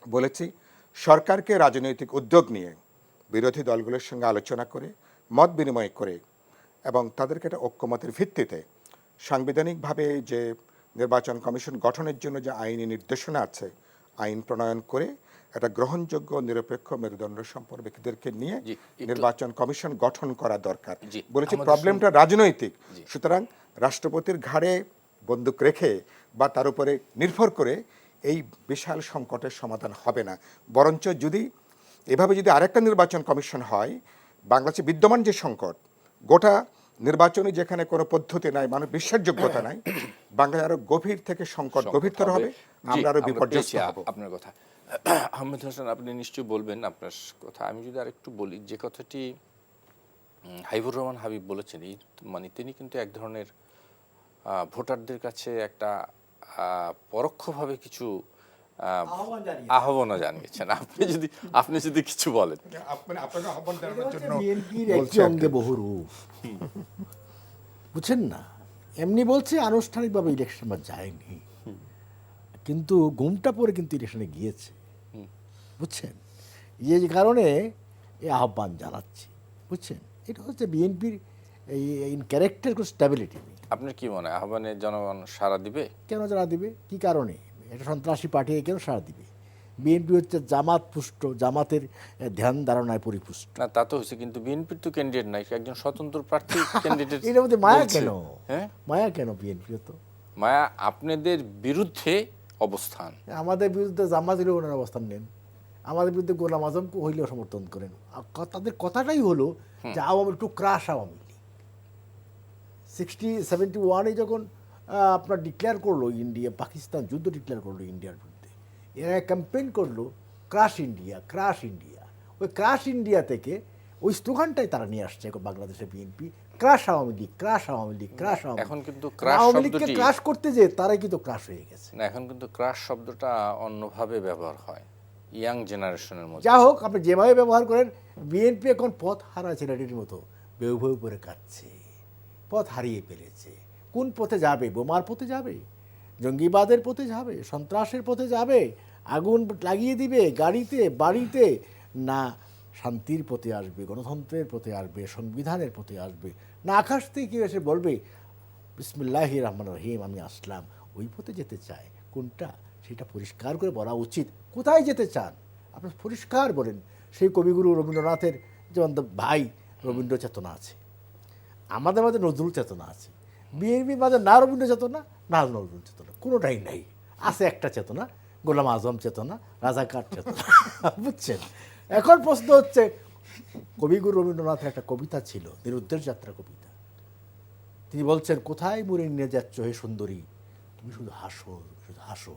বলেছি সরকারকে রাজনৈতিক উদ্যোগ নিয়ে বিরোধী দলগুলোর সঙ্গে আলোচনা করে, মত বিনিময় করে এবং তাদেরকে একটা ঐক্যমতের ভিত্তিতে সাংবিধানিকভাবে যে নির্বাচন কমিশন গঠনের জন্য যে আইনি নির্দেশনা আছে, আইন প্রণয়ন করে একটা গ্রহণযোগ্য নিরপেক্ষ মেরুদণ্ড সম্পন্ন ব্যক্তিদেরকে নিয়ে জি, একটু- নির্বাচন কমিশন গঠন করা দরকার। জি, বলেছি আমাদের প্রবলেমটা রাজনৈতিক, সুতরাং রাষ্ট্রপতির ঘাড়ে বন্দুক রেখে বা তার উপরে নির্ভর করে এই বিশাল সংকটের সমাধান হবে না। বরঞ্চ যদি এভাবে যদি আরেকটা নির্বাচন কমিশন হয়, বাংলাদেশে বিদ্যমান যে সংকট, গোটা নির্বাচনে যেখানে কোনো পদ্ধতি নাই, মানুষ বিশ্বাসযোগ্যতা নাই, বাংলায় আরো গভীর থেকে সংকট গভীরতর হবে, জি, আমরা আরো আমরা বিপর্যস্ত পেয়েছি হব। আপনার কথা। আহমেদ হোসেন, আপনি নিশ্চয়ই বলবেন আপনার কথা। আমি যদি আরেকটু বলি, যে কথাটি হাবিবুর রহমান হাবিব বলেছেন, এই মানে তিনি কিন্তু এক ধরনের ভোটারদের কাছে একটা পরোক্ষভাবে কিছু আহ্বানও জানিয়েছেন। আপনি যদি কিছু বলেন। আপনাকে আহ্বান জানানোর জন্য বিএনপির বলছি একটি আর কি। অঙ্গে বহু রূপ, বুঝছেন না? এমনি বলছে আনুষ্ঠানিকভাবে ইলেকশন বা যায়নি, কিন্তু ঘুমটা পরে কিন্তু ইলেকশনে গিয়েছে, বুঝছেন? যে কারণে এই আহ্বান জানাচ্ছি, বুঝছেন? এটা হচ্ছে বিএনপির এই ইন ক্যারেক্টার কোনো স্ট্যাবিলিটি নেই। আপনার কি মনে হয় আহ্বানে জনগণ সাড়া দিবে? কেন যারা দিবে? কি কারণে? এটা সন্ত্রাসী পার্টি, কেন সাড়া দিবে? বিএনপি হচ্ছে জামাত পুষ্ট, জামাতের ধ্যান ধারণায় পরিপুষ্ট। না, তা তো হয়েছে, কিন্তু বিএনপির তো ক্যান্ডিডেট নাই, একজন স্বতন্ত্র প্রার্থী ক্যান্ডিডেট। এর মধ্যে মায়া বলছে। কেন? হ্যাঁ, মায়া কেন বিএনপি? তো মায়া আপনাদের বিরুদ্ধে অবস্থান। আমাদের বিরুদ্ধে জামাতির ওনার অবস্থান নেন, আমাদের বিরুদ্ধে গোলাম আজমকে হইলেও সমর্থন করেন। তাদের কথাটাই হলো যে আওয়ামী টু ক্রাশ আওয়ামী লীগ। 71 যখন আপনার ডিক্লেয়ার করলো ইন্ডিয়া পাকিস্তান যুদ্ধ ডিক্লেয়ার করলো ইন্ডিয়ার বিরুদ্ধে, এরা ক্যাম্পেইন করলো ক্রাশ ইন্ডিয়া, ক্রাশ ইন্ডিয়া। ওই ক্রাশ ইন্ডিয়া থেকে ওই স্লোগানটাই তারা নিয়ে আসছে বাংলাদেশে BNP, crush Awami League, crush Awami League, crush Awami League. এখন কিন্তু ক্রাশ আওয়ামী লীগকে শব্দটি- ক্রাশ করতে যে তারাই কিন্তু ক্রাশ হয়ে গেছে। না, এখন কিন্তু ক্রাশ শব্দটা অন্যভাবে ব্যবহার হয় ইয়াং জেনারেশনের মধ্যে। যা হোক, আপনি যেভাবে ব্যবহার করেন, বিএনপি এখন পথ হারা ছেলেটির মতো বেউ বেউ করে কাটছে, পথ হারিয়ে ফেলেছে। কোন পথে যাবে? বোমার পথে যাবে, জঙ্গিবাদের পথে যাবে, সন্ত্রাসের পথে যাবে, আগুন লাগিয়ে দিবে গাড়িতে বাড়িতে, না শান্তির পথে আসবে, গণতন্ত্রের পথে আসবে, সংবিধানের পথে আসবে, না আকাশ থেকে এসে বলবে বিসমিল্লাহির রহমানির রহিম আমি আসলাম? ওই পথে যেতে চায়। কোনটা সেটা পরিষ্কার করে বলা উচিত। কোথায় যেতে চান আপনি পরিষ্কার বলেন। সেই কবিগুরু রবীন্দ্রনাথের যেমন ভাই রবীন্দ্র চেতনা আছে, আমাদের মাঝে নজরুল চেতনা আছে, বিএনপির মাঝে না রবীন্দ্র চেতনা না নজরুল চেতনা, কোনোটাই নাই। আছে একটা চেতনা, গোলাম আজম চেতনা, রাজাকার চেতনা। বুঝছেন? এখন প্রশ্ন হচ্ছে, কবিগুরু রবীন্দ্রনাথের একটা কবিতা ছিল, নিরুদ্দেশ যাত্রা কবিতা। তিনি বলছেন, কোথায় মুড়ে নিয়ে যাচ্ছ হে সুন্দরী, তুমি শুধু হাসো, শুধু হাসো।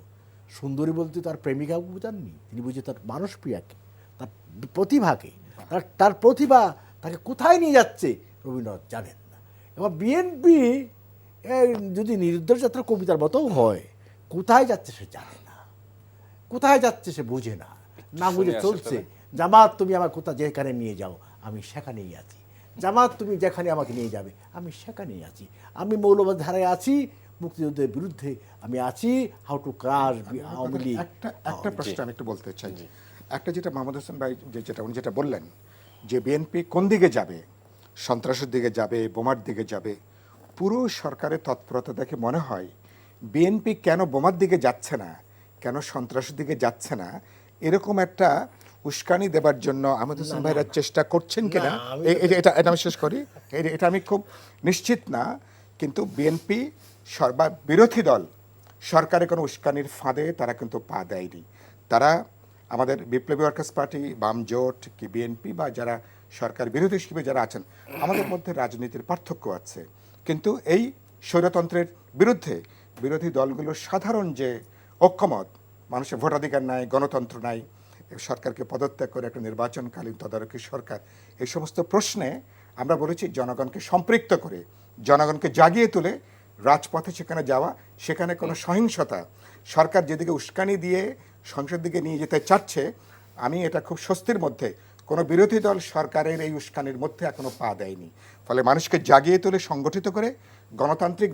সুন্দরী বলতে তার প্রেমিকা বুঝাননি, তিনি বুঝে তার মানুষ প্রিয়াকে, তার প্রতিভাকে। তার প্রতিভা তাকে কোথায় নিয়ে যাচ্ছে রবীন্দ্রনাথ জানেন। এবার বিএনপি যদি নিরুদ্ধার যাত্রা কবিতার মতোও হয়, কোথায় যাচ্ছে সে জানে না, কোথায় যাচ্ছে সে বুঝে না, না বুঝে চলছে। জামাত তুমি আমার কোথা যেখানে নিয়ে যাও আমি সেখানেই আছি, জামাত তুমি যেখানে আমাকে নিয়ে যাবে আমি সেখানেই আছি, আমি মৌলবাদ ধারায় আছি, মুক্তিযুদ্ধের বিরুদ্ধে আমি আছি, how to crush Awami League. একটা প্রশ্ন আমি একটু বলতে চাই, একটা যেটা মাহমুদ হোসেন ভাই উনি যেটা বললেন যে বিএনপি কোন দিকে যাবে, সন্ত্রাসের দিকে যাবে, বোমার দিকে যাবে, পুরো সরকারের তৎপরতা দেখে মনে হয় বিএনপি কেন বোমার দিকে যাচ্ছে না, কেন সন্ত্রাসের দিকে যাচ্ছে না, এরকম একটা উস্কানি দেবার জন্য আহমেদ হোসেন ভাইরা চেষ্টা করছেন কিনা, এটা আমি শেষ করি, এটা আমি খুব নিশ্চিত না। কিন্তু বিএনপি বিরোধী দল সরকারের কোনো উস্কানির ফাঁদে তারা কিন্তু পা দেয়নি। তারা আমাদের বিপ্লবী ওয়ার্কার্স পার্টি, বাম জোট কি বিএনপি বা যারা সরকার বিরোধী হিসেবে যারা আছেন, আমাদের মধ্যে রাজনীতির পার্থক্য আছে, কিন্তু এই স্বৈরতন্ত্রের বিরুদ্ধে বিরোধী দলগুলোর সাধারণ যে ঐক্যমত, মানুষের ভোটাধিকার নাই, গণতন্ত্র নাই, সরকারকে পদত্যাগ করে একটা নির্বাচনকালীন তদারকি সরকার, এই সমস্ত প্রশ্নে আমরা বলেছি জনগণকে সম্পৃক্ত করে, জনগণকে জাগিয়ে তুলে রাজপথে সেখানে যাওয়া, সেখানে কোনো সহিংসতা সরকার যেদিকে উস্কানি দিয়ে সংসদ দিকে নিয়ে যেতে চাচ্ছে, আমি এটা খুব স্বস্তির মধ্যে কোনো বিরোধী দল সরকারের এই উস্কানির মধ্যে এখনো পা দেয়নি। ফলে মানুষকে জাগিয়ে তুলে সংগঠিত করে গণতান্ত্রিক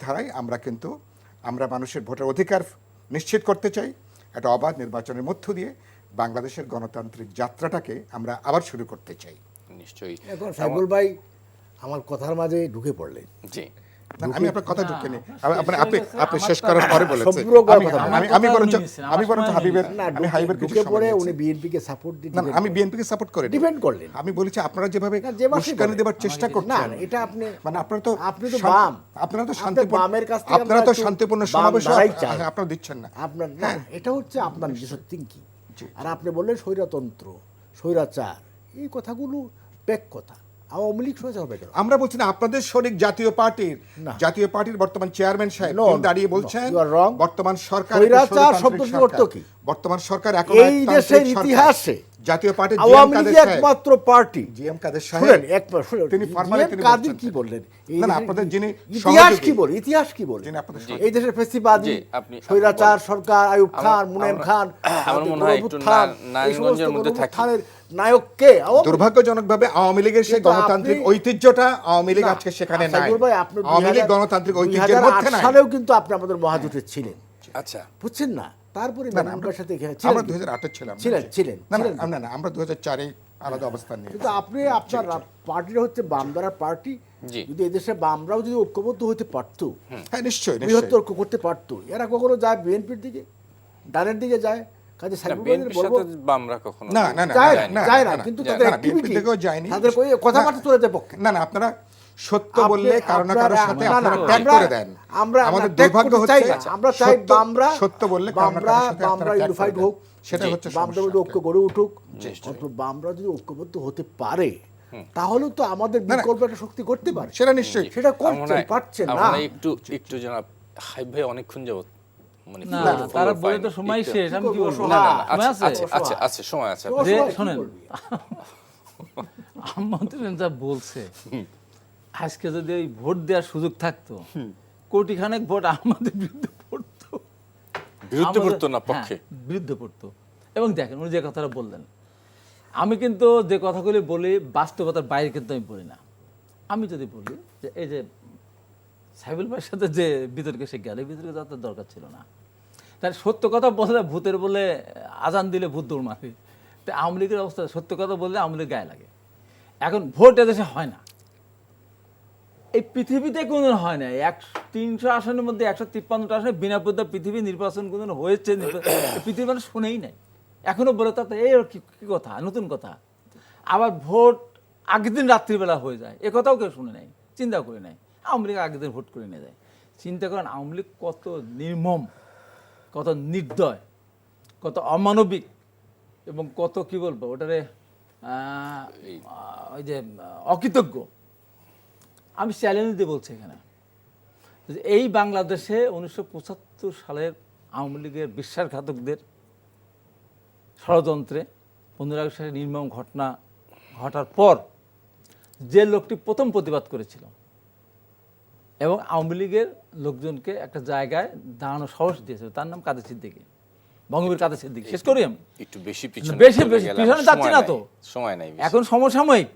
ধারায় আমরা মানুষের ভোটের অধিকার নিশ্চিত করতে চাই। একটা অবাধ নির্বাচনের মধ্য দিয়ে বাংলাদেশের গণতান্ত্রিক যাত্রাটাকে আমরা আবার শুরু করতে চাই। নিশ্চয়ই। এখন সাইফুল ভাই আমার কথার মাঝে ঢুকে পড়লেন। জি, আমি আপনার কথা ঢুকিনি, আপনি শেষ করার পরে বলেছেন। আমি বরঞ্চ হাবিবের ঢুকে পড়ে উনি বিএনপিকে সাপোর্ট দিতে, না, আমি বিএনপিকে সাপোর্ট করি, ডিপেন্ড করলেন। আমি বলেছি আপনারা যেভাবে উস্কানি দেবার চেষ্টা করছেন, না এটা আপনি মানে আপনি তো বাম, আপনারা তো বামের কাছ থেকে আপনারা তো শান্তিপূর্ণ সমাবেশ আপনারা দিচ্ছেন না। আপনার না, এটা হচ্ছে আপনার নিজস্ব থিঙ্কিং। আর আপনি বললেন স্বৈরতন্ত্র, স্বৈরাচার, এই কথাগুলো ব্যাক কথা। আওয়ামী লীগ স্বৈরাচার হবে কেন? আমরা বলছি না, আপনাদের শরিক জাতীয় পার্টির বর্তমান চেয়ারম্যান সাহেব দাঁড়িয়ে বলছেন বর্তমান সরকার স্বৈরাচার শব্দটির অর্থ কি? বর্তমান সরকার এখন এই দেশের ইতিহাসে জাতীয় পার্টি আওয়ামী লীগ একমাত্র পার্টি। জিএম কাদের সাহেব তিনি ফরমালি তিনি কাদের কি বললেন? না, আপনাদের যিনি ইতিহাস কি বলে যিনি আপনাদের এই দেশের ফেসিবাদী স্বৈরাচার সরকার, আইয়ুব খান, মুনেম খান, আমার মনে হয় একটু নারায়ণগঞ্জের মধ্যে থাকি। নায়ক কে? দুর্ভাগ্যজনকভাবে আওয়ামী লীগের সেই গণতান্ত্রিক ঐতিহ্যটা আওয়ামী লীগ আজকে সেখানে নাই। আওয়ামী লীগ গণতান্ত্রিক ঐতিহ্যের মধ্যে নাই। সালেও কিন্তু আপনি আমাদের মহাজোটে ছিলেন, আচ্ছা, বুঝছেন না? তারপরে আমরা সাথে আমরা 2008 ছিলাম, ছিলেন না আমরা 2004 আলাদা অবস্থান নিয়ে। কিন্তু আপনি আপনার পার্টিটা হচ্ছে বামদারা পার্টি। যদি এদেশে বামরাও যদি ঐক্যবদ্ধ হতে পারতো, হ্যাঁ নিশ্চয়ই বৃহত্তর ঐক্য করতে পারতো, এরা কখনো যায় বিএনপির দিকে, ডানের দিকে যায়? কাজে বিএনপির সাথে বামরা কখনো যায় না, কিন্তু তাদের অ্যাক্টিভিটি, তাদের কথাবার্তা চলে যায় পক্ষে। না, আপনারা সত্য বললে কারো না কারোর সাথে আপনারা ট্যাগ করে দেন। আমাদের দুর্ভাগ্য হচ্ছে আমরা চাই বামরা সত্য বললে কারো না কারোর সাথে বামরা ইউনিফাইড হোক, সেটা হচ্ছে বামদের মধ্যে ঐক্য গড়ে উঠুক। বামরা যদি ঐক্যবদ্ধ হতে পারে তাহলে তো আমাদের বিকল্প একটা শক্তি করতে পারে। সেটা নিশ্চয়ই, সেটা করতে পারছে না। একটু জনাব হাবিব ভাই অনেকক্ষণ যাবত তারা বলে তো সময় শেষ, আমি কি বলবো? আচ্ছা সময় আছে। শোনেন, আমাদের যা বলছে, আজকে যদি ওই ভোট দেওয়ার সুযোগ থাকতো, কোটিখানেক ভোট আমাদের বিরুদ্ধে পড়তো না, পক্ষে বিরুদ্ধে পড়তো। এবং দেখেন উনি যে কথাটা বললেন, আমি কিন্তু যে কথাগুলি বলি বাস্তবতার বাইরে কিন্তু আমি বলি না। আমি যদি বলি যে এই যে সাইফুল ভাইয়ের সাথে যে বিতর্কে সে গেলে, বিতর্কে যাওয়ার দরকার ছিল না। তার সত্য কথা বললে ভূতের বলে আজান দিলে ভূত দৌড় মারে। তো আওয়ামী লীগের অবস্থা, সত্য কথা বললে আওয়ামী লীগ গায়ে লাগে। এখন ভোট এদেশে হয় না, এই পৃথিবীতে কোনোদিন হয় না। 300 আসনের মধ্যে 153টা আসনে বিনা পদ্মা পৃথিবী নির্বাচন কোনোদিন হয়েছে, পৃথিবীর মানুষ শুনেই নাই এখনো। বলে তাতে এই কি কথা, নতুন কথা। আবার ভোট আগের দিন রাত্রিবেলা হয়ে যায়, এ কথাও কেউ শুনে নাই, চিন্তা করে নাই। আওয়ামী লীগ আগের দিন ভোট করে নিয়ে যায়। চিন্তা করেন আওয়ামী লীগ কত নির্মম, কত নির্দয়, কত অমানবিক, এবং কত কি বলবো ওটারে ওই যে অকৃতজ্ঞ। আমি চ্যালেঞ্জ দিয়ে বলছি এখানে, এই বাংলাদেশে 1975 সালের আওয়ামী লীগের বিশ্বাসঘাতকদের ষড়যন্ত্রে 15 আগস্ট সালে নির্মম ঘটনা ঘটার পর যে লোকটি প্রথম প্রতিবাদ করেছিল এবং আওয়ামী লীগের লোকজনকে একটা জায়গায় দাঁড়ানোর সাহস দিয়েছিল, তার নাম কাদের সিদ্দিকী, বঙ্গবীর কাদের সিদ্দিকী। শেষ করি আমি, একটু বেশি পিছনে বেশি চলে গেলে পিছনে আমার যাচ্ছি না তো, সময় নাই বেশি। এখন সমসাময়িক।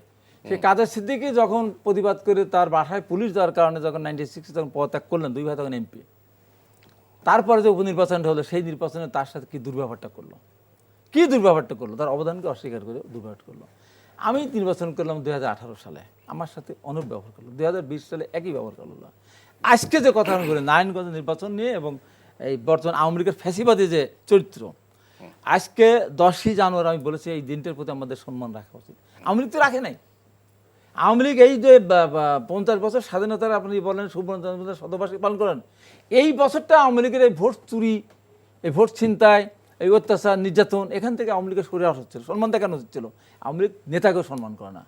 সে কাদের সিদ্দিকী যখন প্রতিবাদ করে তার বাসায় পুলিশ দেওয়ার কারণে যখন 96 যখন পদত্যাগ করলেন, 2 ভাই তখন এমপি, তারপরে যে উপনির্বাচনটা হলো সেই নির্বাচনে তার সাথে কি দুর্ব্যবহারটা করলো, কি দুর্ব্যবহারটা করলো, তার অবদানকে অস্বীকার করে দুর্ব্যবহার করলো। আমি নির্বাচন করলাম 2018 সালে, আমার সাথে অনুপ ব্যবহার করলো, 2020 সালে একই ব্যবহার করলো। আজকে যে কথা আমি বলি নারায়ণগঞ্জ নির্বাচন নিয়ে এবং এই বর্তমান আওয়ামী লীগের ফ্যাসিবাদী যে চরিত্র, আজকে 10ই জানুয়ারি আমি বলেছি এই দিনটার প্রতি আমাদের সম্মান রাখা উচিত। আওয়ামী লীগ তো রাখে নাই। আওয়ামী লীগ এই যে 50 বছর স্বাধীনতার আপনি বলেন সুবর্ণচন্দ্র শতবার্ষিকী পালন করেন, এই বছরটা আওয়ামী লীগের এই ভোট চুরি, এই ভোট ছিনতাই, এই অত্যাচার নির্যাতন, এখান থেকে আওয়ামী লীগের সরে আসা হচ্ছিল, সম্মান দেখানো হচ্ছিল। আওয়ামী লীগ নেতাকেও সম্মান করে না,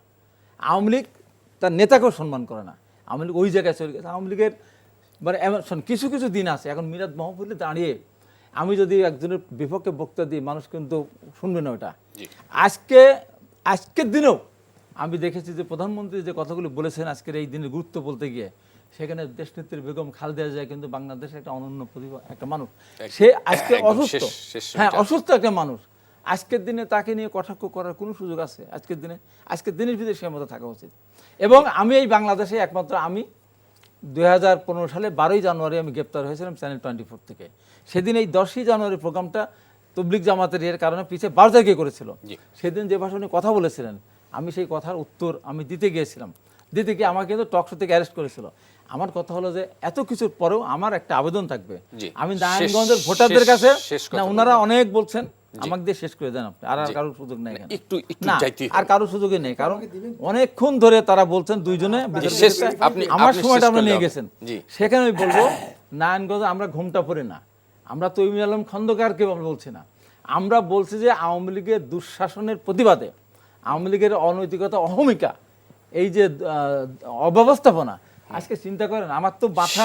আওয়ামী লীগ তার নেতাকেও সম্মান করে না, আওয়ামী লীগ ওই জায়গায় চলে গেছে। আওয়ামী লীগের মানে কিছু কিছু দিন আছে, এখন মিলাদ মাহফিলে দাঁড়িয়ে আমি যদি একজনের বিপক্ষে বক্তব্য দিই, মানুষ কিন্তু শুনবে না ওটা। আজকের দিনেও আমি দেখেছি যে প্রধানমন্ত্রী যে কথাগুলি বলেছেন আজকের এই দিনের গুরুত্ব বলতে গিয়ে, সেখানে দেশনেত্রী বেগম খালেদা জিয়া কিন্তু বাংলাদেশের একটা অনন্য প্রতিভা একটা মানুষ, সে আজকে অসুস্থ, হ্যাঁ অসুস্থ একটা মানুষ। আজকের দিনে তাকে নিয়ে কটাক্ষ করার কোনো সুযোগ আছে? আজকের দিনের ভিতরে সে মতো থাকা উচিত। এবং আমি এই বাংলাদেশে একমাত্র আমি 2015 সালে 12ই জানুয়ারি আমি গ্রেপ্তার হয়েছিলাম চ্যানেল 24 থেকে। সেদিন এই 10ই জানুয়ারি প্রোগ্রামটা তবলিগ জামাতের এর কারণে পিছিয়ে 12 তারিখে করেছিল। সেদিন যে ভাষণে কথা বলেছিলেন, আমি সেই কথার উত্তর আমি দিতে গিয়েছিলাম, দিতে গিয়ে আমাকে কিন্তু টক শো থেকে অ্যারেস্ট করেছিল। আমার কথা হলো যে এত কিছুর পরেও আমার একটা আবেদন থাকবে, আমি নারায়ণগঞ্জের ভোটারদের কাছে, না ওনারা অনেক বলছেন, আমাকে দিয়ে শেষ করে দেন আপনি, আর কারোর সুযোগ নেই, আর কারোর সুযোগই নেই, কারণ অনেকক্ষণ ধরে তারা বলছেন দুইজনে, আমার সময়টা আপনি নিয়ে গেছেন। সেখানে আমি বলবো নারায়ণগঞ্জে আমরা ঘুমটা পড়ে না, আমরা তৈমুর আলম খন্দকারকে বলছি না, আমরা বলছি যে আওয়ামী লীগের দুঃশাসনের প্রতিবাদে, আওয়ামী লীগের অনৈতিকতা, অহমিকা, এই যে অব্যবস্থাপনা, আজকে চিন্তা করেন আমার তো মাথা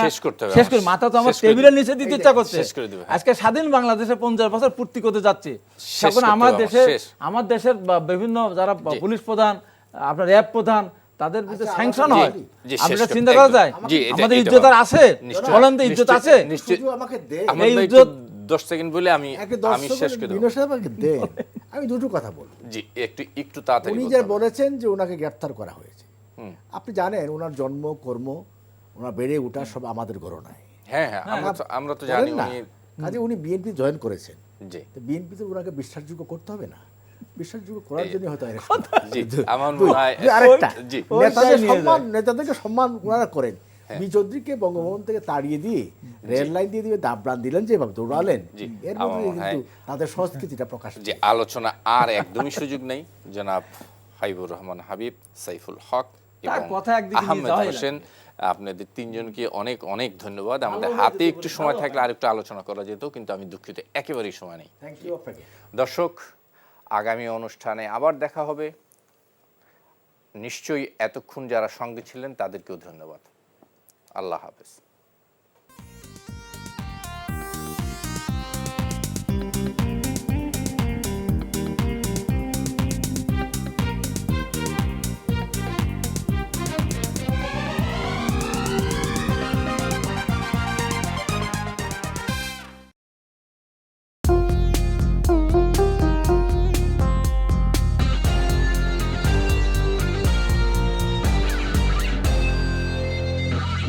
শেষ করে মাথা তো আমার টেবিলের নিচে দিতে ইচ্ছা করছে। আজকে স্বাধীন বাংলাদেশে 50 বছর পূর্তি করতে যাচ্ছে, তখন আমার দেশের বিভিন্ন যারা পুলিশ প্রধান, আপনার র্যাব প্রধান, তাদের বিরুদ্ধে স্যাংশন হয়, আপনারা চিন্তা করা যায় আমাদের ইজ্জত আর আছে? বলেন তো ইজ্জত আছে? এই ইজ্জত 10 সেকেন্ড বলে আমি শেষ করে দেব। আমি দুটো কথা বলবো। জি একটু তাড়াতাড়ি। উনি যে বলেছেন যে ওনাকে গ্রেফতার করা হয়েছে, আপনি জানেন ওনার জন্ম কর্ম, ওনার বেড়ে ওঠা সব আমাদের ঘরনায়। হ্যাঁ আমরা তো জানি কাজে উনি বিএনপি জয়েন করেছেন, জি বিএনপিতে ওনাকে বিশ্বাসযোগ্য করতে হবে না, বিশ্বাসযোগ্য করার জন্য হয়তো আমার মনে হয় আরেকটা নেতাদেরকে সম্মান ওনারা করেন। চৌধুরীকে বঙ্গভবন থেকে তাড়িয়ে দিয়ে রেল লাইন দিয়ে দিয়ে দাবরান দিলেন, যেভাবে দৌড়ালেন, এর মধ্যে কিন্তু তাদের সংস্কৃতিটা প্রকাশ। যে আলোচনা আর একদমই সুযোগ নেই। জনাব হাবিবুর রহমান হাবিব, সাইফুল হক এবং আহমেদ হোসেন, আপনাদের তিনজনকে অনেক অনেক ধন্যবাদ। আমাদের হাতে একটু সময় থাকলে আরেকটু আলোচনা করা যেত, কিন্তু আমি দুঃখিত, একেবারেই সময় নেই। দর্শক, আগামী অনুষ্ঠানে আবার দেখা হবে। নিশ্চয়ই এতক্ষণ যারা সঙ্গে ছিলেন তাদেরকেও ধন্যবাদ। আল্লাহ হাফেজ।